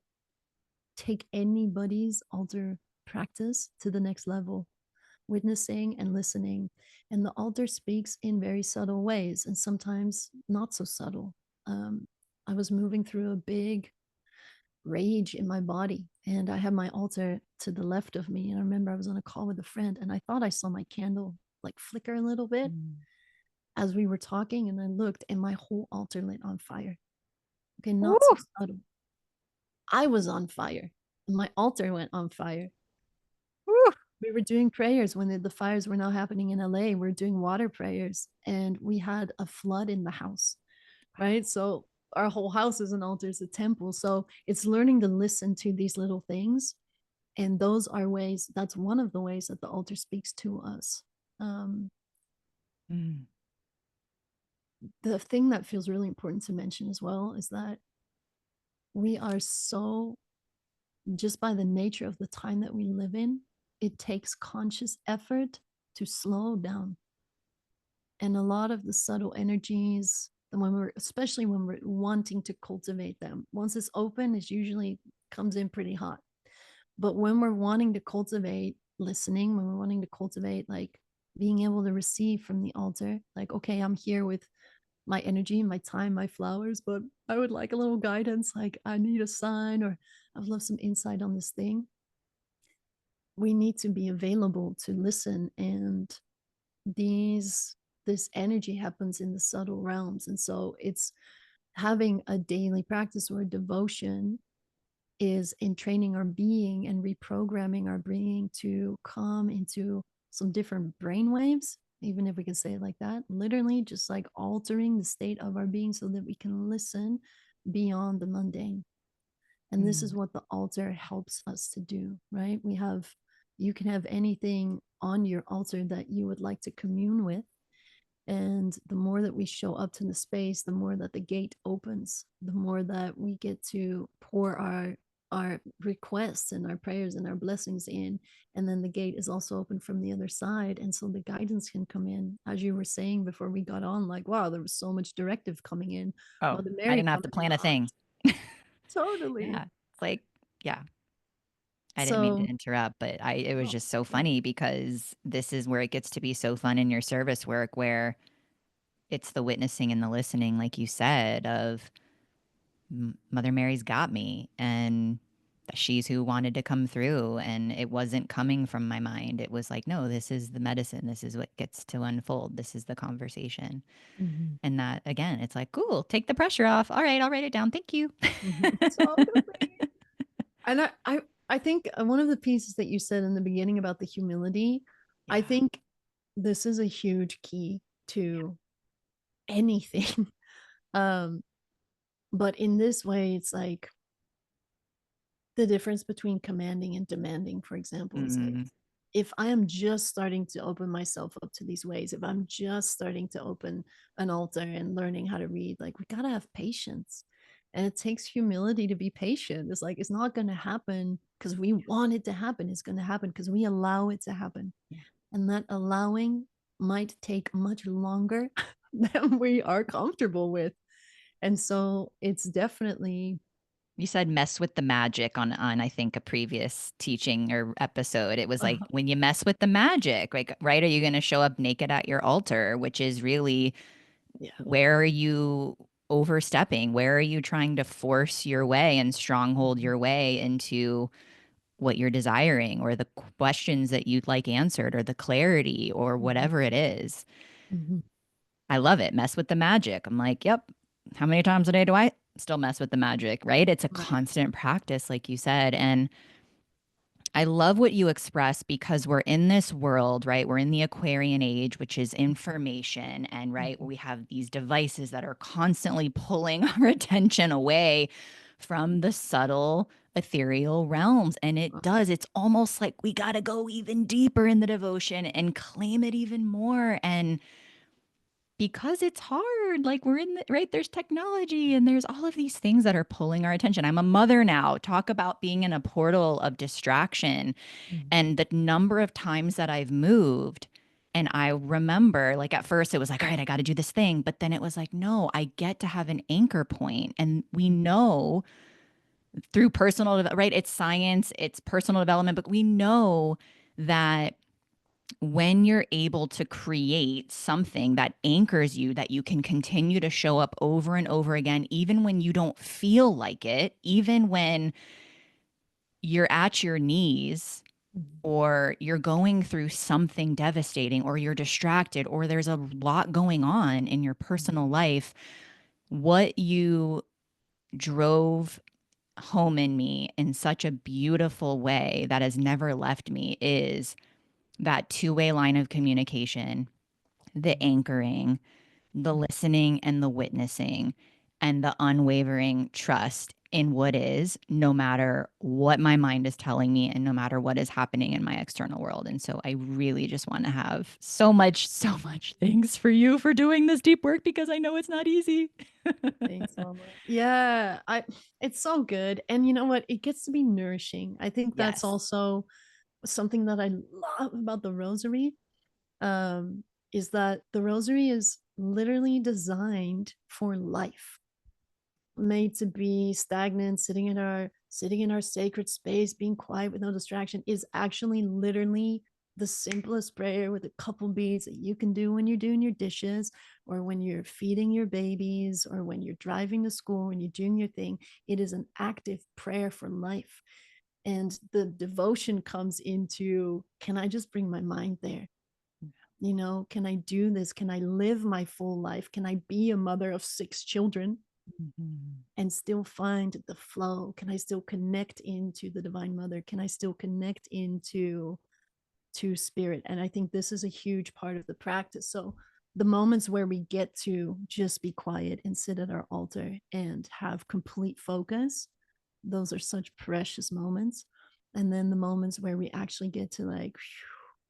take anybody's altar practice to the next level, witnessing and listening. And the altar speaks in very subtle ways and sometimes not so subtle. Um, I was moving through a big rage in my body and I had my altar to the left of me. And I remember I was on a call with a friend and I thought I saw my candle like flicker a little bit Mm. as we were talking. And I looked and my whole altar lit on fire. Okay, not so Woo! subtle. I was on fire. My altar went on fire. Woo! We were doing prayers when the fires were now happening in LA. We were doing water prayers and we had a flood in the house, right? So our whole house is an altar, is a temple. So it's learning to listen to these little things. And those are ways, that's one of the ways that the altar speaks to us. Um, Mm. the thing that feels really important to mention as well is that we are so, just by the nature of the time that we live in, it takes conscious effort to slow down. And a lot of the subtle energies, and when we're, especially when we're wanting to cultivate them, once it's open, it usually comes in pretty hot. But when we're wanting to cultivate listening, when we're wanting to cultivate like being able to receive from the altar, like, okay, I'm here with my energy, my time, my flowers, but I would like a little guidance. Like, I need a sign, or I would love some insight on this thing. We need to be available to listen. And these, this energy happens in the subtle realms. And so it's having a daily practice or a devotion is in training our being and reprogramming our being to come into some different brain waves, even if we can say it like that, literally just like altering the state of our being so that we can listen beyond the mundane. And this is Mm. what the altar helps us to do, right? We have, you can have anything on your altar that you would like to commune with, and the more that we show up to the space, the more that the gate opens, the more that we get to pour our requests and our prayers and our blessings in. And then the gate is also open from the other side. And so the guidance can come in. As you were saying before we got on, like, wow, there was so much directive coming in. Oh, Mother I Mary didn't have to coming in plan a hot. thing. Totally. Yeah. It's like, yeah, I didn't mean to So, interrupt, but it was oh, just so yeah. funny because this is where it gets to be so fun in your service work where it's the witnessing and the listening, like you said, of Mother Mary's got me and she's who wanted to come through and it wasn't coming from my mind. It was like, no, this is the medicine. This is what gets to unfold. This is the conversation. Mhm. And that again, it's like, cool, take the pressure off. All right, I'll write it down. Thank you. Totally. And I think one of the pieces that you said in the beginning about the humility, I Yeah. think this is a huge key to anything. um, but in this way, it's like the difference between commanding and demanding, for example, is like, Mm, if I am just starting to open myself up to these ways, if I'm just starting to open an altar and learning how to read, like, we gotta have patience. And it takes humility to be patient. It's like, it's not gonna happen because we want it to happen. It's gonna happen because we allow it to happen. yeah. And that allowing might take much longer than we are comfortable with. And so it's definitely You said mess with the magic on I think a previous teaching or episode. It was like uh, when you mess with the magic, like right, are you going to show up naked at your altar, which is really yeah. where are you overstepping? Where are you trying to force your way and stronghold Mhm. your way into what you're desiring or the questions that you'd like answered or the clarity or Mhm. whatever it is. Mhm. I love it. Mess with the magic. I'm like, yep. How many times a day do I still mess with the magic? Right. It's a Right. constant practice, like you said. And I love what you express because we're in this world, right? We're in the Aquarian age, which is information. And right, Mhm. we have these devices that are constantly pulling our attention away from the subtle ethereal realms. And it does, it's almost like we got to go even deeper in the devotion and claim it even more. And because it's hard, like we're in the right, there's technology and there's all of these things that are pulling our attention. I'm a mother now. Talk about being in a portal of distraction Mhm. and the number of times that I've moved. And I remember, like, at first it was like, all right, I got to do this thing. But then it was like, no, I get to have an anchor point. And we know through right? It's science, it's personal development, but we know that when you're able to create something that anchors you, that you can continue to show up over and over again, even when you don't feel like it, even when you're at your knees Mhm. or you're going through something devastating or you're distracted or there's a lot going on in your personal life, what you drove home in me in such a beautiful way that has never left me is that two-way line of communication, the anchoring, the listening and the witnessing, and the unwavering trust in what is, no matter what my mind is telling me and no matter what is happening in my external world. And so I really just want to have so much thanks for you for doing this deep work because I know it's not easy. Thanks, Mama. Yeah, I it's so good. And you know what? It gets to be nourishing. I think that's Yes. also something that I love about the rosary. Is that the rosary is literally designed for life, made to be stagnant, sitting in our sacred space, being quiet with no distraction is actually literally the simplest prayer with a couple beads that you can do when you're doing your dishes or when you're feeding your babies or when you're driving to school, when you're doing your thing. It is an active prayer for life. And the devotion comes into, can I just bring my mind there? You know, can I do this? Can I live my full life? Can I be a mother of 6 children Mhm. and still find the flow? Can I still connect into the Divine Mother? Can I still connect into to spirit? And I think this is a huge part of the practice. So the moments where we get to just be quiet and sit at our altar and have complete focus, those are such precious moments. And then the moments where we actually get to like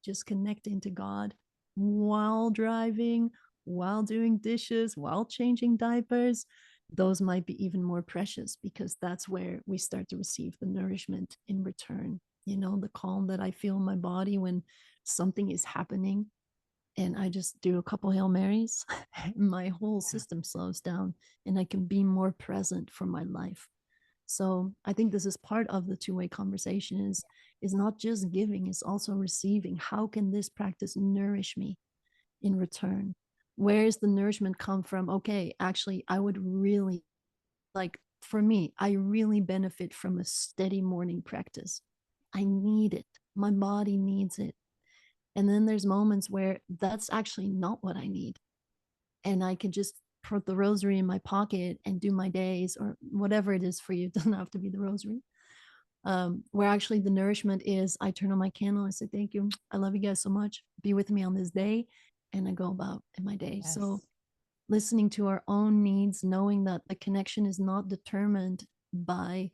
just connect into God while driving, while doing dishes, while changing diapers, those might be even more precious because that's where we start to receive the nourishment in return. You know, the calm that I feel in my body when something is happening and I just do a couple Hail Marys, my whole system slows down and I can be more present for my life. So I think this is part of the two-way conversation is not just giving, it's also receiving. How can this practice nourish me in return? Where is the nourishment come from? Okay, actually, I would really like, for me, I really benefit from a steady morning practice. I need it. My body needs it. And then there's moments where that's actually not what I need. And I can just put the rosary in my pocket and do my days or whatever it is for you. It doesn't have to be the rosary. Where actually the nourishment is I turn on my candle and say, thank you. I love you guys so much. Be with me on this day. And I go about in my day. So Yes. listening to our own needs, knowing that the connection is not determined by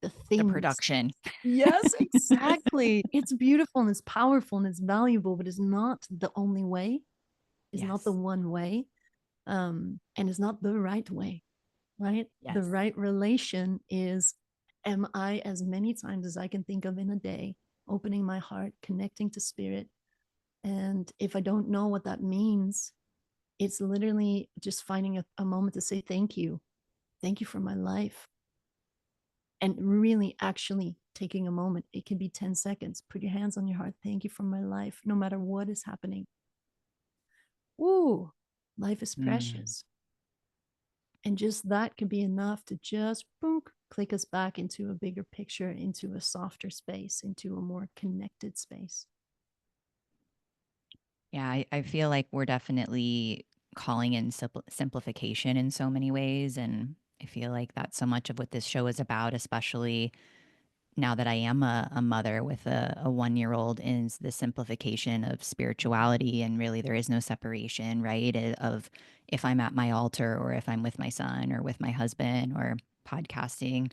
the The things. production. Yes, exactly. It's beautiful and it's powerful and it's valuable, but it's not the only way. It's not the Yes. one way. And it's not the right way, right? The Yes. right relation is, am I, as many times as I can think of in a day, opening my heart, connecting to spirit? And if I don't know what that means, it's literally just finding a moment to say thank you. Thank you for my life. And really actually taking a moment. It can be 10 seconds. Put your hands on your heart. Thank you for my life, no matter what is happening. Ooh, life is Mm. precious. And just that can be enough to just boom, click us back into a bigger picture, into a softer space, into a more connected space. Yeah, I feel like we're definitely calling in simplification in so many ways. And I feel like that's so much of what this show is about, especially now that I am a mother with a 1 year old, is the simplification of spirituality. And really, there is no separation, right? Of if I'm at my altar or if I'm with my son or with my husband or podcasting.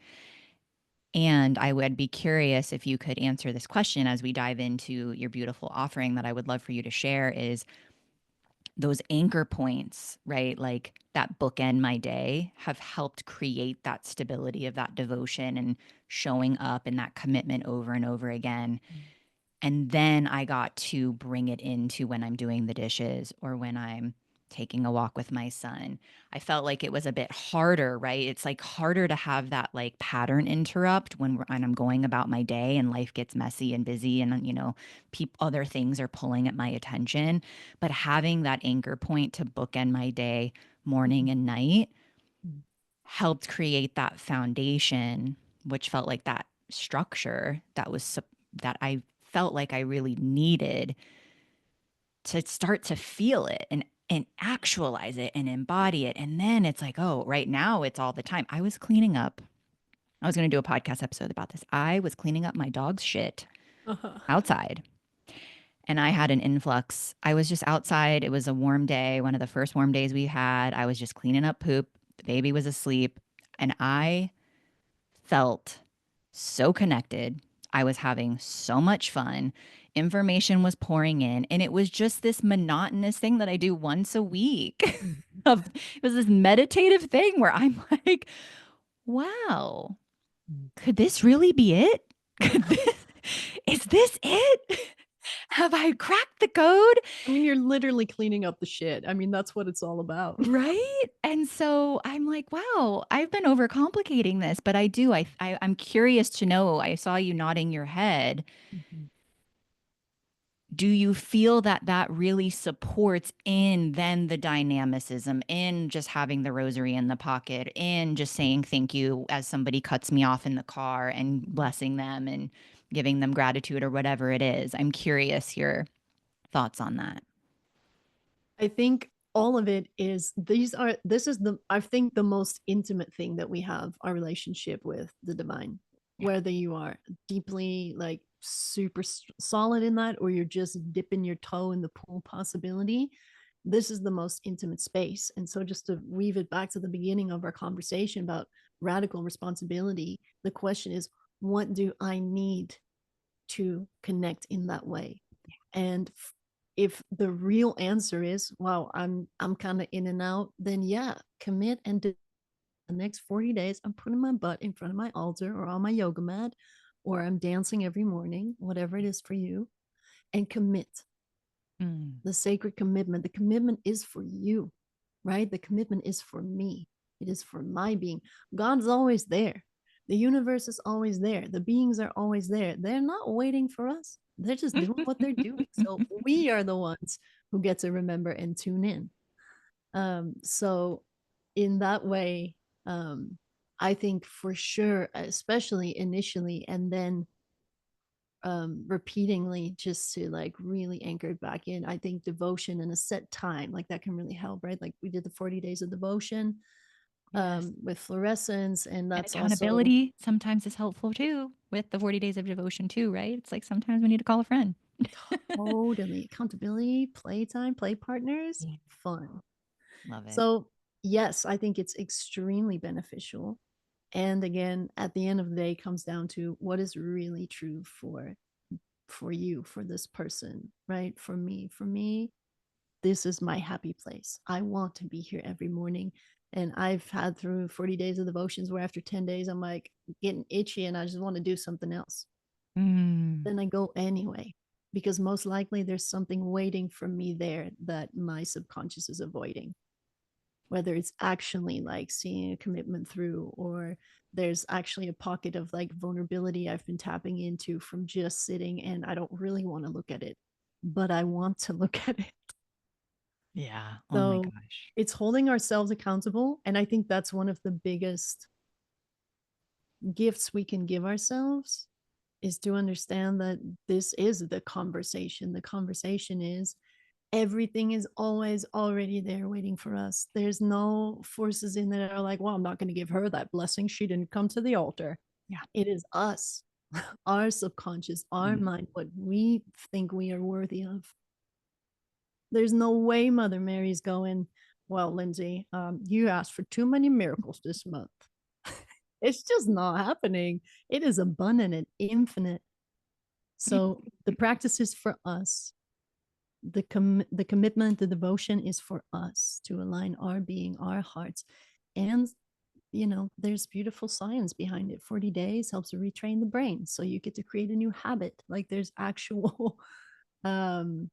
And I would be curious if you could answer this question as we dive into your beautiful offering that I would love for you to share is those anchor points, right? Like that bookend my day have helped create that stability of that devotion and showing up and that commitment over and over again. And then I got to bring it into when I'm doing the dishes or when I'm taking a walk with my son. I felt like it was a bit harder, right? It's like harder to have that like pattern interrupt when I'm going about my day and life gets messy and busy and other things are pulling at my attention. But having that anchor point to bookend my day, morning and night, helped create that foundation, which felt like that structure that I felt like I really needed to start to feel it and actualize it and embody it. And then it's like, oh, right now it's all the time. I was cleaning up. I was going to do a podcast episode about this. I was cleaning up my dog's shit Uh-huh. outside and I had an influx. I was just outside. It was a warm day, one of the first warm days we had. I was just cleaning up poop. The baby was asleep and I felt so connected. I was having so much fun. Information was pouring in, and it was just this monotonous thing that I do once a week. It was this meditative thing where I'm like, wow, could this really be it? Could this, is this it? Have I cracked the code? I mean, you're literally cleaning up the shit. I mean, that's what it's all about. Right? And so I'm like, wow, I've been overcomplicating this, but I'm curious to know. I saw you nodding your head. Do you feel that that really supports in then the dynamicism in just having the rosary in the pocket, in just saying thank you as somebody cuts me off in the car and blessing them and giving them gratitude or whatever it is? I'm curious your thoughts on that. I think all of it is this is the I think the most intimate thing that we have, our relationship with the divine. Yeah. Whether you are deeply like super solid in that or you're just dipping your toe in the pool possibility, this is the most intimate space. And so just to weave it back to the beginning of our conversation about radical responsibility, the question is, what do I need to connect in that way? And if the real answer is, wow, I'm kind of in and out, then yeah, commit and do the next 40 days. I'm putting my butt in front of my altar or on my yoga mat, or I'm dancing every morning, whatever it is for you, and commit. Mm. The sacred commitment. The commitment is for you, right? The commitment is for me. It is for my being. God's always there. The universe is always there. The beings are always there. They're not waiting for us. They're just doing what they're doing. So we are the ones who get to remember and tune in. So in that way, I think for sure, especially initially, and then repeatingly, just to like really anchor it back in. I think devotion and a set time, like that can really help, right? Like we did the 40 days of devotion Yes. with fluorescence, and And that's also accountability sometimes is helpful too with the 40 days of devotion too, right? It's like sometimes we need to call a friend. totally accountability, playtime, play partners, fun. Love it. So yes, I think it's extremely beneficial. And again, at the end of the day, it comes down to what is really true for you, for this person, right? For me, this is my happy place. I want to be here every morning. And I've had through 40 days of devotions where after 10 days, I'm like getting itchy and I just want to do something else. Mm, Then I go anyway, because most likely there's something waiting for me there that my subconscious is avoiding. Whether it's actually like seeing a commitment through, or there's actually a pocket of like vulnerability I've been tapping into from just sitting and I don't really want to look at it, but I want to look at it. yeah. Oh my So gosh. it's holding ourselves accountable. And I think that's one of the biggest gifts we can give ourselves, is to understand that this is the conversation. The conversation is everything is always already there waiting for us. There's no forces in there that are like, well, I'm not going to give her that blessing. She didn't come to the altar. Yeah. It is us, our subconscious, our Mm. mind, what we think we are worthy of. There's no way Mother Mary's going, well, Lindsay, you asked for too many miracles this month. It's just not happening. It is abundant and infinite. So the practice is for us. The commitment, the devotion is for us to align our being, our hearts. And, there's beautiful science behind it. 40 days helps retrain the brain. So you get to create a new habit. Like there's actual um,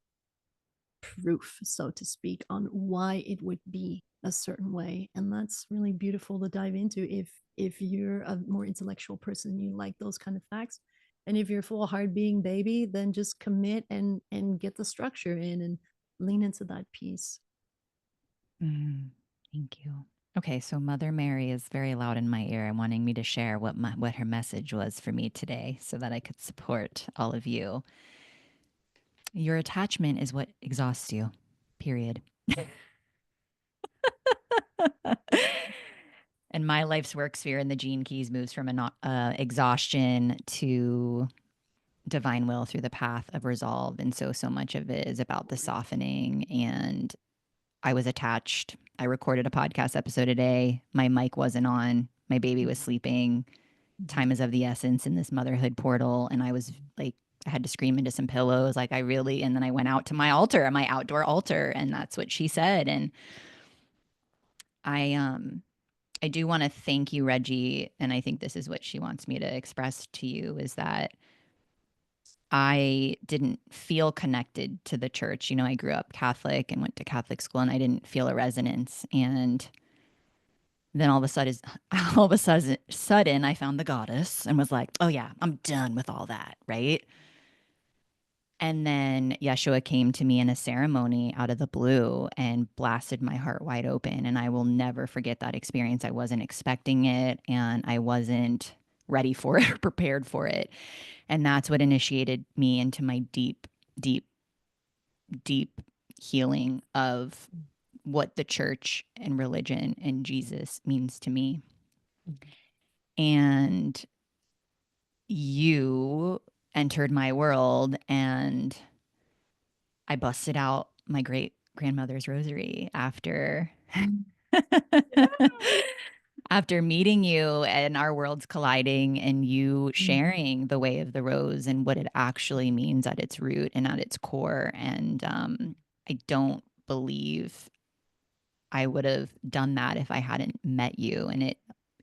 proof, so to speak, on why it would be a certain way. And that's really beautiful to dive into if you're a more intellectual person, you like those kind of facts. And if you're full heart being baby, then just commit and get the structure in and lean into that piece. Mm, thank you. Okay, so Mother Mary is very loud in my ear and wanting me to share what her message was for me today so that I could support all of you. Your attachment is what exhausts you. Period. And my life's work sphere in the gene keys moves from exhaustion to divine will through the path of resolve. And so much of it is about the softening. And I was attached. I recorded a podcast episode today. My mic wasn't on. My baby was sleeping. Time is of the essence in this motherhood portal. And I was like, I had to scream into some pillows. Like, I really, and then I went out to my altar, my outdoor altar. And that's what she said. And I, um, I do want to thank you, Reggie. And I think this is what she wants me to express to you is that I didn't feel connected to the church. You know, I grew up Catholic and went to Catholic school and I didn't feel a resonance. And then all of a sudden, I found the goddess and was like, oh yeah, I'm done with all that. Right. And then Yeshua came to me in a ceremony out of the blue and blasted my heart wide open. And I will never forget that experience. I wasn't expecting it and I wasn't ready for it or prepared for it. And that's what initiated me into my deep, deep, deep healing of what the church and religion and Jesus means to me. And you entered my world and I busted out my great grandmother's rosary after after meeting you and our worlds colliding and you sharing the way of the rose and what it actually means at its root and at its core. And I don't believe I would have done that if I hadn't met you. And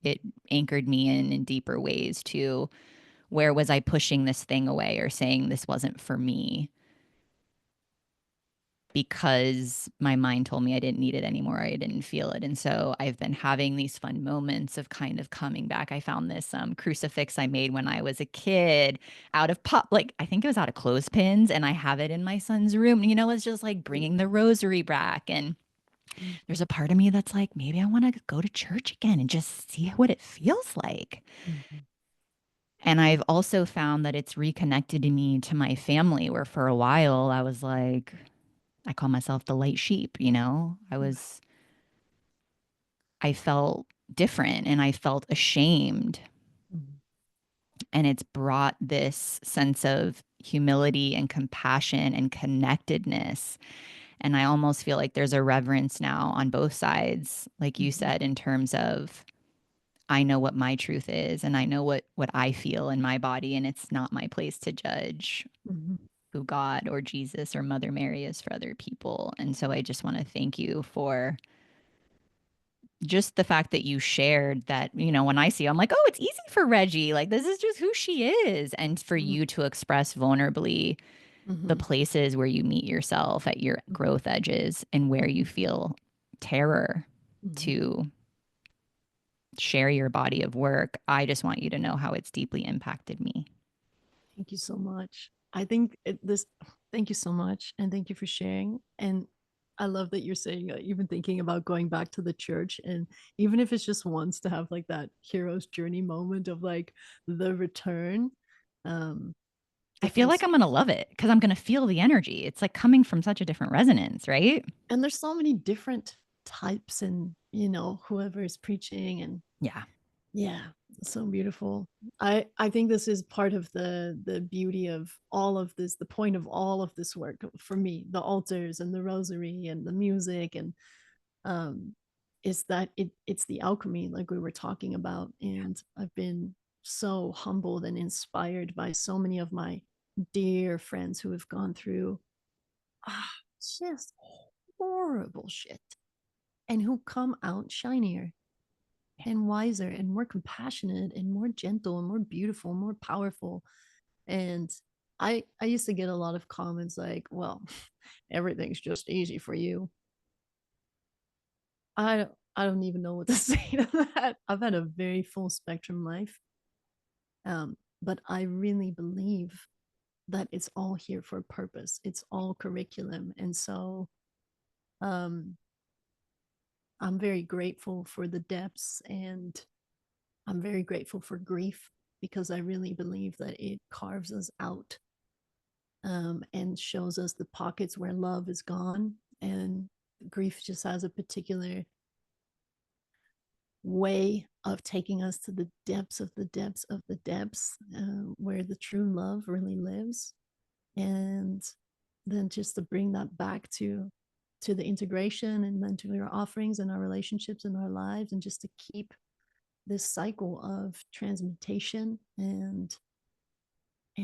it anchored me in deeper ways to where was I pushing this thing away or saying this wasn't for me because my mind told me I didn't need it anymore. I didn't feel it. And so I've been having these fun moments of kind of coming back. I found this crucifix I made when I was a kid out of like, I think it was out of clothespins, and I have it in my son's room. You know, it's just like bringing the rosary back. And there's a part of me that's like, maybe I want to go to church again and just see what it feels like. And I've also found that it's reconnected me to my family, where for a while I was like, I call myself the light sheep, you know? I felt different and I felt ashamed. And it's brought this sense of humility and compassion and connectedness. And I almost feel like there's a reverence now on both sides, like you said, in terms of I know what my truth is and I know what I feel in my body, and it's not my place to judge Mhm. who God or Jesus or Mother Mary is for other people. And so I just want to thank you for just the fact that you shared that, when I see you, I'm like, oh, it's easy for Reggie. Like, this is just who she is. And for Mhm. you to express vulnerably the Mhm. places where you meet yourself at your Mhm. growth edges and where you Mhm. feel terror Mhm. to share your body of work. I just want you to know how it's deeply impacted me. Thank you so much. I think this, thank you so much. And thank you for sharing. And I love that you're saying you've been thinking about going back to the church. And even if it's just once to have like that hero's journey moment of like the return, um, I it feel like feels, I'm going to love it because I'm going to feel the energy. It's like coming from such a different resonance, right? and there's so many different types and, whoever is preaching and Yeah. yeah, so beautiful. I think this is part of the beauty of all of this, the point of all of this work for me, the altars and the rosary and the music and um is that it's the alchemy like we were talking about. And I've been so humbled and inspired by so many of my dear friends who have gone through ah, just horrible shit and who come out shinier and wiser and more compassionate and more gentle and more beautiful and more powerful. And I used to get a lot of comments like, well, everything's just easy for you. I don't even know what to say to that. I've had a very full spectrum life. But I really believe that it's all here for a purpose. It's all curriculum. And so um I'm very grateful for the depths, and I'm very grateful for grief because I really believe that it carves us out, and shows us the pockets where love is gone. And grief just has a particular way of taking us to the depths of the depths of the depths, where the true love really lives. And then just to bring that back to the integration and then to our offerings and our relationships and our lives, and just to keep this cycle of transmutation and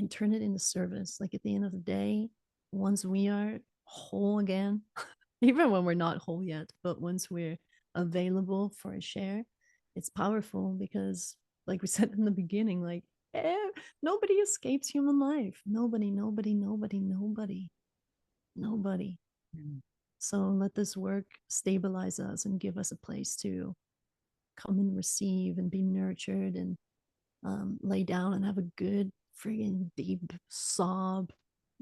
turn it into service. Like at the end of the day, once we are whole again, even when we're not whole yet, but once we're available for a share, it's powerful because, like we said in the beginning, like eh, nobody escapes human life. Nobody, nobody, nobody, nobody, nobody. Mm. So let this work stabilize us and give us a place to come and receive and be nurtured and lay down and have a good friggin' deep sob,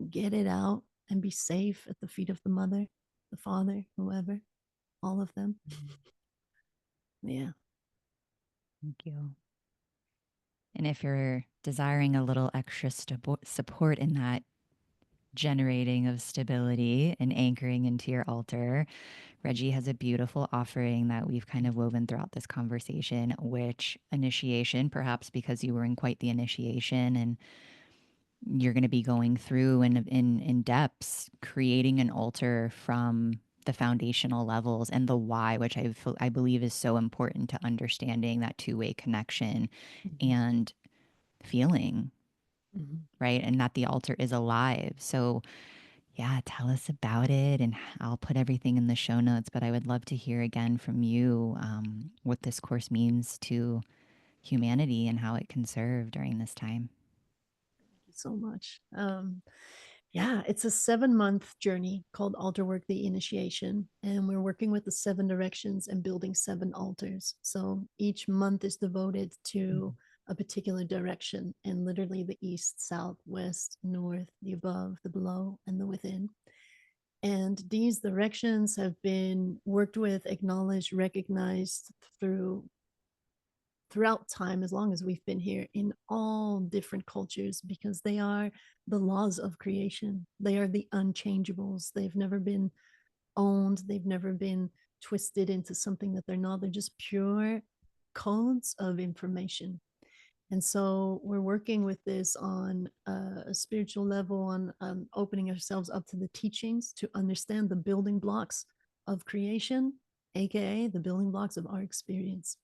get it out, and be safe at the feet of the mother, the father, whoever, all of them. Yeah. Thank you. And if you're desiring a little extra support in that generating of stability and anchoring into your altar, Reggie has a beautiful offering that we've kind of woven throughout this conversation, which initiation, perhaps because you were in quite the initiation and you're going to be going through in depths, creating an altar from the foundational levels and the why, which I believe is so important to understanding that two-way connection Mhm. and feeling, Mhm. right? And that the altar is alive. So, yeah, tell us about it, and I'll put everything in the show notes. But I would love to hear again from you what this course means to humanity and how it can serve during this time. Thank you so much. Yeah, it's a 7-month journey called Altar Work the Initiation. And we're working with the 7 directions and building 7 altars. So each month is devoted to a particular direction, and literally the east, south, west, north, the above, the below, and the within. And these directions have been worked with, acknowledged, recognized throughout time, as long as we've been here, in all different cultures, because they are the laws of creation. They are the unchangeables. They've never been owned, they've never been twisted into something that they're not. They're just pure codes of information. And so we're working with this on a spiritual level, on opening ourselves up to the teachings to understand the building blocks of creation, aka the building blocks of our experience.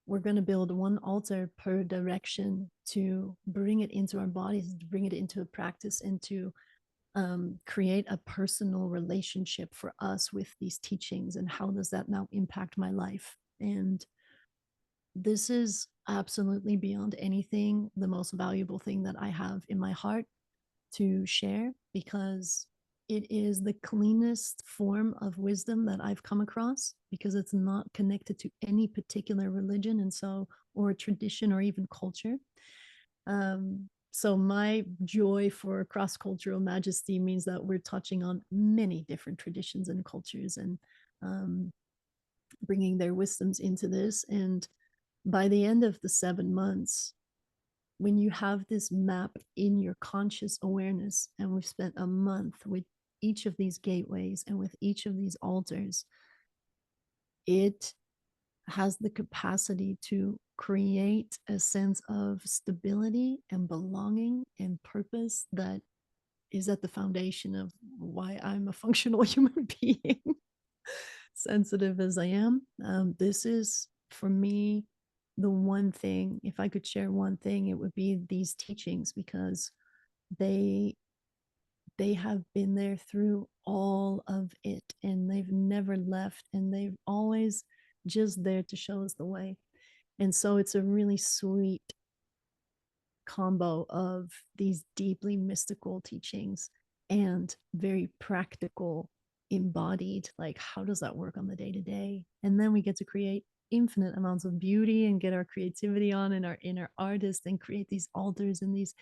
we're going to build one altar per direction to bring it into our bodies, to bring it into a practice, and to create a personal relationship for us with these teachings. And how does that now impact my life? And this is absolutely beyond anything the most valuable thing that I have in my heart to share, because it is the cleanest form of wisdom that I've come across, because it's not connected to any particular religion, and so, or tradition, or even culture. So my joy for cross-cultural majesty means that we're touching on many different traditions and cultures, and um, bringing their wisdoms into this. And by the end of the 7 months, when you have this map in your conscious awareness, and we've spent a month with each of these gateways and with each of these altars, it has the capacity to create a sense of stability and belonging and purpose that is at the foundation of why I'm a functional human being, sensitive as I am. This is, for me, the one thing, if I could share one thing, it would be these teachings, because they they have been there through all of it, and they've never left, and they've always just there to show us the way. And so it's a really sweet combo of these deeply mystical teachings and very practical, embodied, like, how does that work on the day to day? And then we get to create infinite amounts of beauty and get our creativity on, and our inner artist, and create these altars and these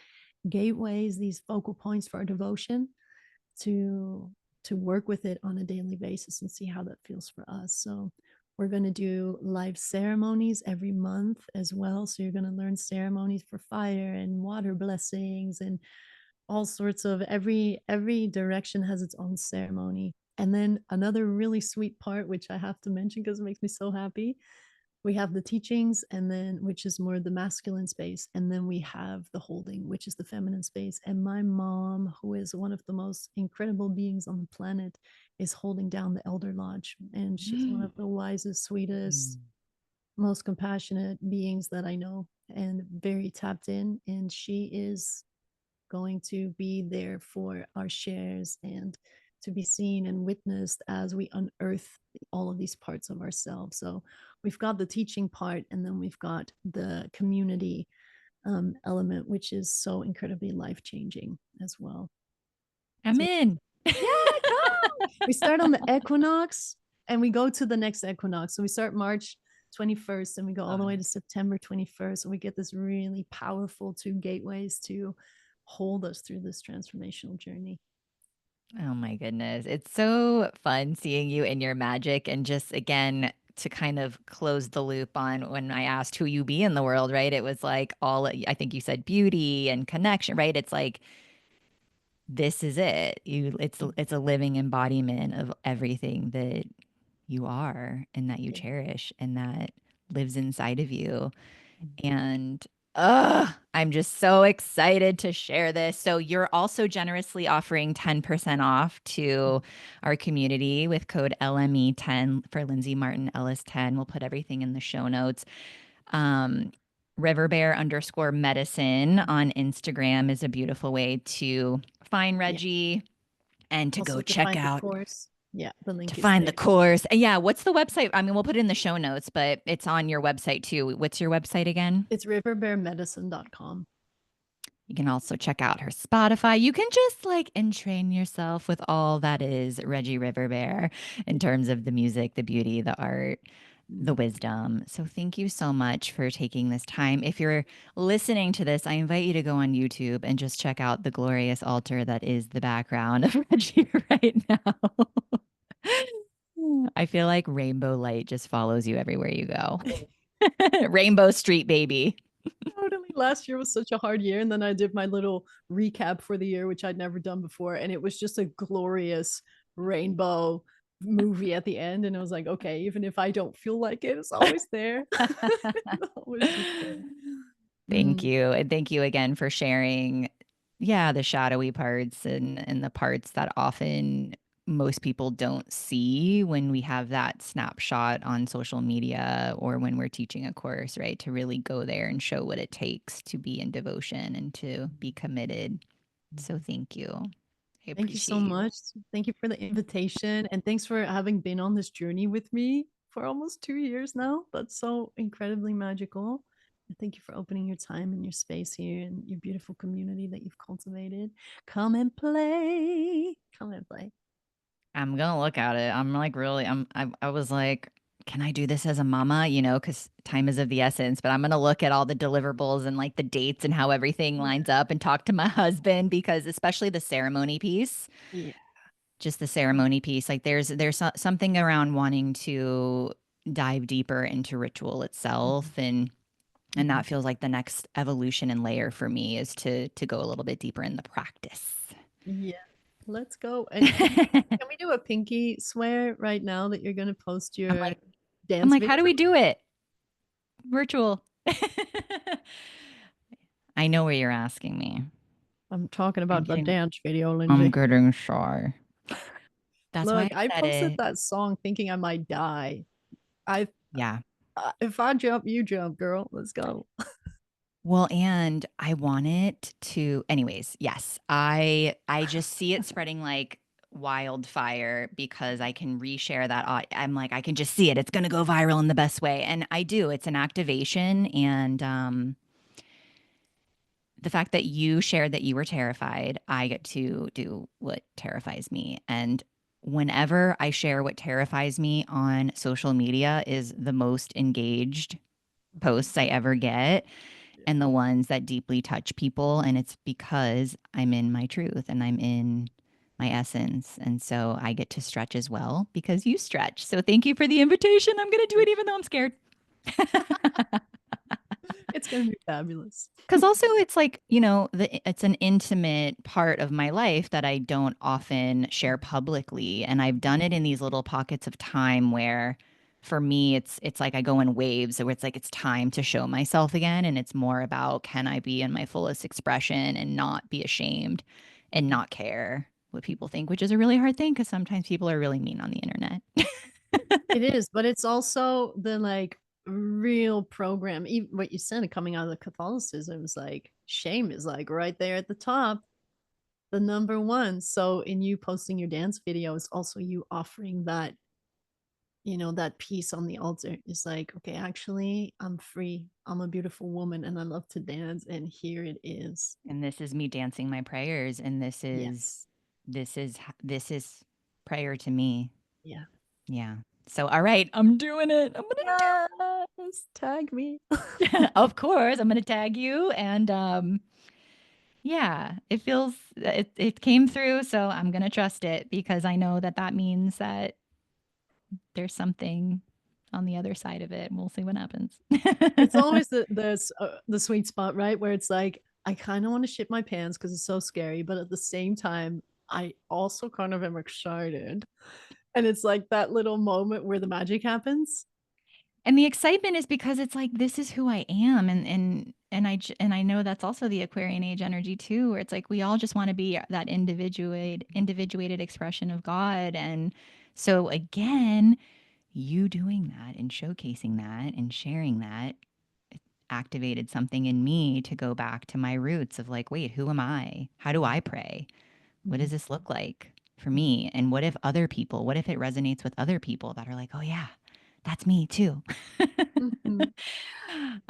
gateways, these focal points for our devotion, to work with it on a daily basis and see how that feels for us. So we're going to do live ceremonies every month as well. So you're going to learn ceremonies for fire and water blessings, and all sorts of, every direction has its own ceremony. And then another really sweet part, which I have to mention because it makes me so happy, we have the teachings, and then, which is more the masculine space, and then we have the holding, which is the feminine space. And my mom, who is one of the most incredible beings on the planet, is holding down the elder lodge, and she's one of the wisest, sweetest, most compassionate beings that I know, and very tapped in. And she is going to be there for our shares, and to be seen and witnessed as we unearth all of these parts of ourselves. So we've got the teaching part, and then we've got the community element, which is so incredibly life changing as well. I'm So, in. yeah, come. We start on the equinox, and we go to the next equinox. So we start March 21st, and we go all the way to September 21st. And we get this really powerful two gateways to hold us through this transformational journey. Oh my goodness. It's so fun seeing you in your magic, and just again to kind of close the loop on when I asked who you be in the world, right? It was like all, I think you said beauty and connection, right? It's like this is it. It's a living embodiment of everything that you are and that you Yeah. cherish and that lives inside of you. Mm. And I'm just so excited to share this. So you're also generously offering 10% off to our community with code LME10 for Lindsay Martin Ellis 10. We'll put everything in the show notes. Um, Riverbear underscore medicine on Instagram is a beautiful way to find Yeah. Reggie and to go Also to check find the out, course. Yeah, the to link is find the there. course. And yeah, what's the website? I mean, we'll put it in the show notes, but it's on your website too. What's your website again? It's riverbearmedicine.com. You can also check out her Spotify. You can just like entrain yourself with all that is Reggie Riverbear in terms of the music, the beauty, the art, the wisdom. So thank you so much for taking this time. If you're listening to this, I invite you to go on YouTube and just check out the glorious altar that is the background of Reggie right now. I feel like rainbow light just follows you everywhere you go. Rainbow Street baby. Totally. Last year was such a hard year. And then I did my little recap for the year, which I'd never done before. And it was just a glorious rainbow movie at the end. And it was like, okay, even if I don't feel like it, it's always there. It's always just there. Thank Mm. you. And thank you again for sharing, yeah, the shadowy parts and the parts that often most people don't see when we have that snapshot on social media or when we're teaching a course, right? To really go there and show what it takes to be in devotion and to be committed. So thank you. I Thank you so appreciate you. much. Thank you for the invitation. And thanks for having been on this journey with me for almost 2 years now. That's so incredibly magical. And thank you for opening your time and your space here and your beautiful community that you've cultivated. Come and play. Come and play. I'm gonna look at it. I'm like really, I was like, can I do this as a mama? You know, because time is of the essence. But I'm gonna look at all the deliverables and like the dates and how everything Yeah. lines up and talk to my husband because especially the ceremony piece, Yeah. just the ceremony piece. Like something around wanting to dive deeper into ritual itself and Mm-hmm. that feels like the next evolution and layer for me is to go a little bit deeper in the practice. Yeah. Let's go. And can we do a pinky swear right now that you're gonna post I'm your like I'm dance like, video? how do we do it? Virtual. I know where you're asking me. I'm talking I'm about the getting dance video, I'm Lindsay. getting shy. That's why Look, I I said posted it. that song thinking I might die. I Yeah. if I jump, you jump, girl. Let's go. Well, and I want it to anyways, yes. I just see it spreading like wildfire because I can reshare that I'm like I can just see it. It's going to go viral in the best way. And I do. It's an activation and the fact that you shared that you were terrified, I get to do what terrifies me. And whenever I share what terrifies me on social media is the most engaged posts I ever get and the ones that deeply touch people. And it's because I'm in my truth and I'm in my essence. And so I get to stretch as well because you stretch. So thank you for the invitation. I'm going to do it even though I'm scared. It's gonna be fabulous. Because also it's like, it's an intimate part of my life that I don't often share publicly. And I've done it in these little pockets of time where for me it's like I go in waves where it's like it's time to show myself again. And it's more about can I be in my fullest expression and not be ashamed and not care what people think, which is a really hard thing because sometimes people are really mean on the internet. It is, but it's also the like real program. Even what you said coming out of the Catholicism is like shame is like right there at the top, the number one. So in you posting your dance video, it's also you offering that, that piece on the altar. It's like, okay, actually, I'm free. I'm a beautiful woman and I love to dance. And here it is. And this is me dancing my prayers and Yes. this is prayer to me. Yeah. Yeah. So, all right, I'm doing it. I'm gonna do Yes. Tag me. it. Of course, I'm gonna tag you, and yeah, it came through, so I'm gonna trust it because I know that that means that there's something on the other side of it, and we'll see what happens. It's always the sweet spot, right? Where it's like, I kind of want to shit my pants because it's so scary, but at the same time, I also kind of am excited. And it's like that little moment where the magic happens. And the excitement is because it's like this is who I am and I know that's also the Aquarian age energy too where it's like we all just want to be that individuated expression of God and so again you doing that and showcasing that and sharing that activated something in me to go back to my roots of like wait who am I? How do I pray? What does this look like for me? And what if it resonates with other people that are like, oh, yeah, that's me too. Mhm.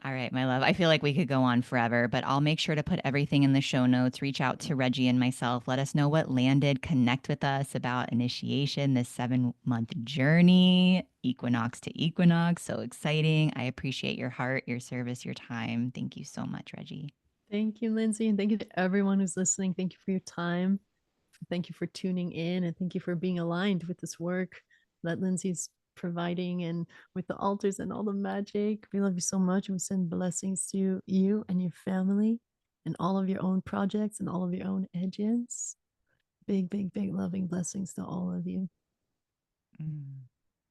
All right, my love. I feel like we could go on forever, but I'll make sure to put everything in the show notes. Reach out to Reggie and myself. Let us know what landed. Connect with us about initiation, this 7-month journey, equinox to equinox. So exciting. I appreciate your heart, your service, your time. Thank you so much, Reggie. Thank you, Lindsay. And thank you to everyone who's listening. Thank you for your time. Thank you for tuning in. And thank you for being aligned with this work that Lindsay's providing and with the altars and all the magic. We love you so much. And we send blessings to you and your family and all of your own projects and all of your own edges. Big, big, big loving blessings to all of you. Mm,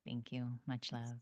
thank you. Much love.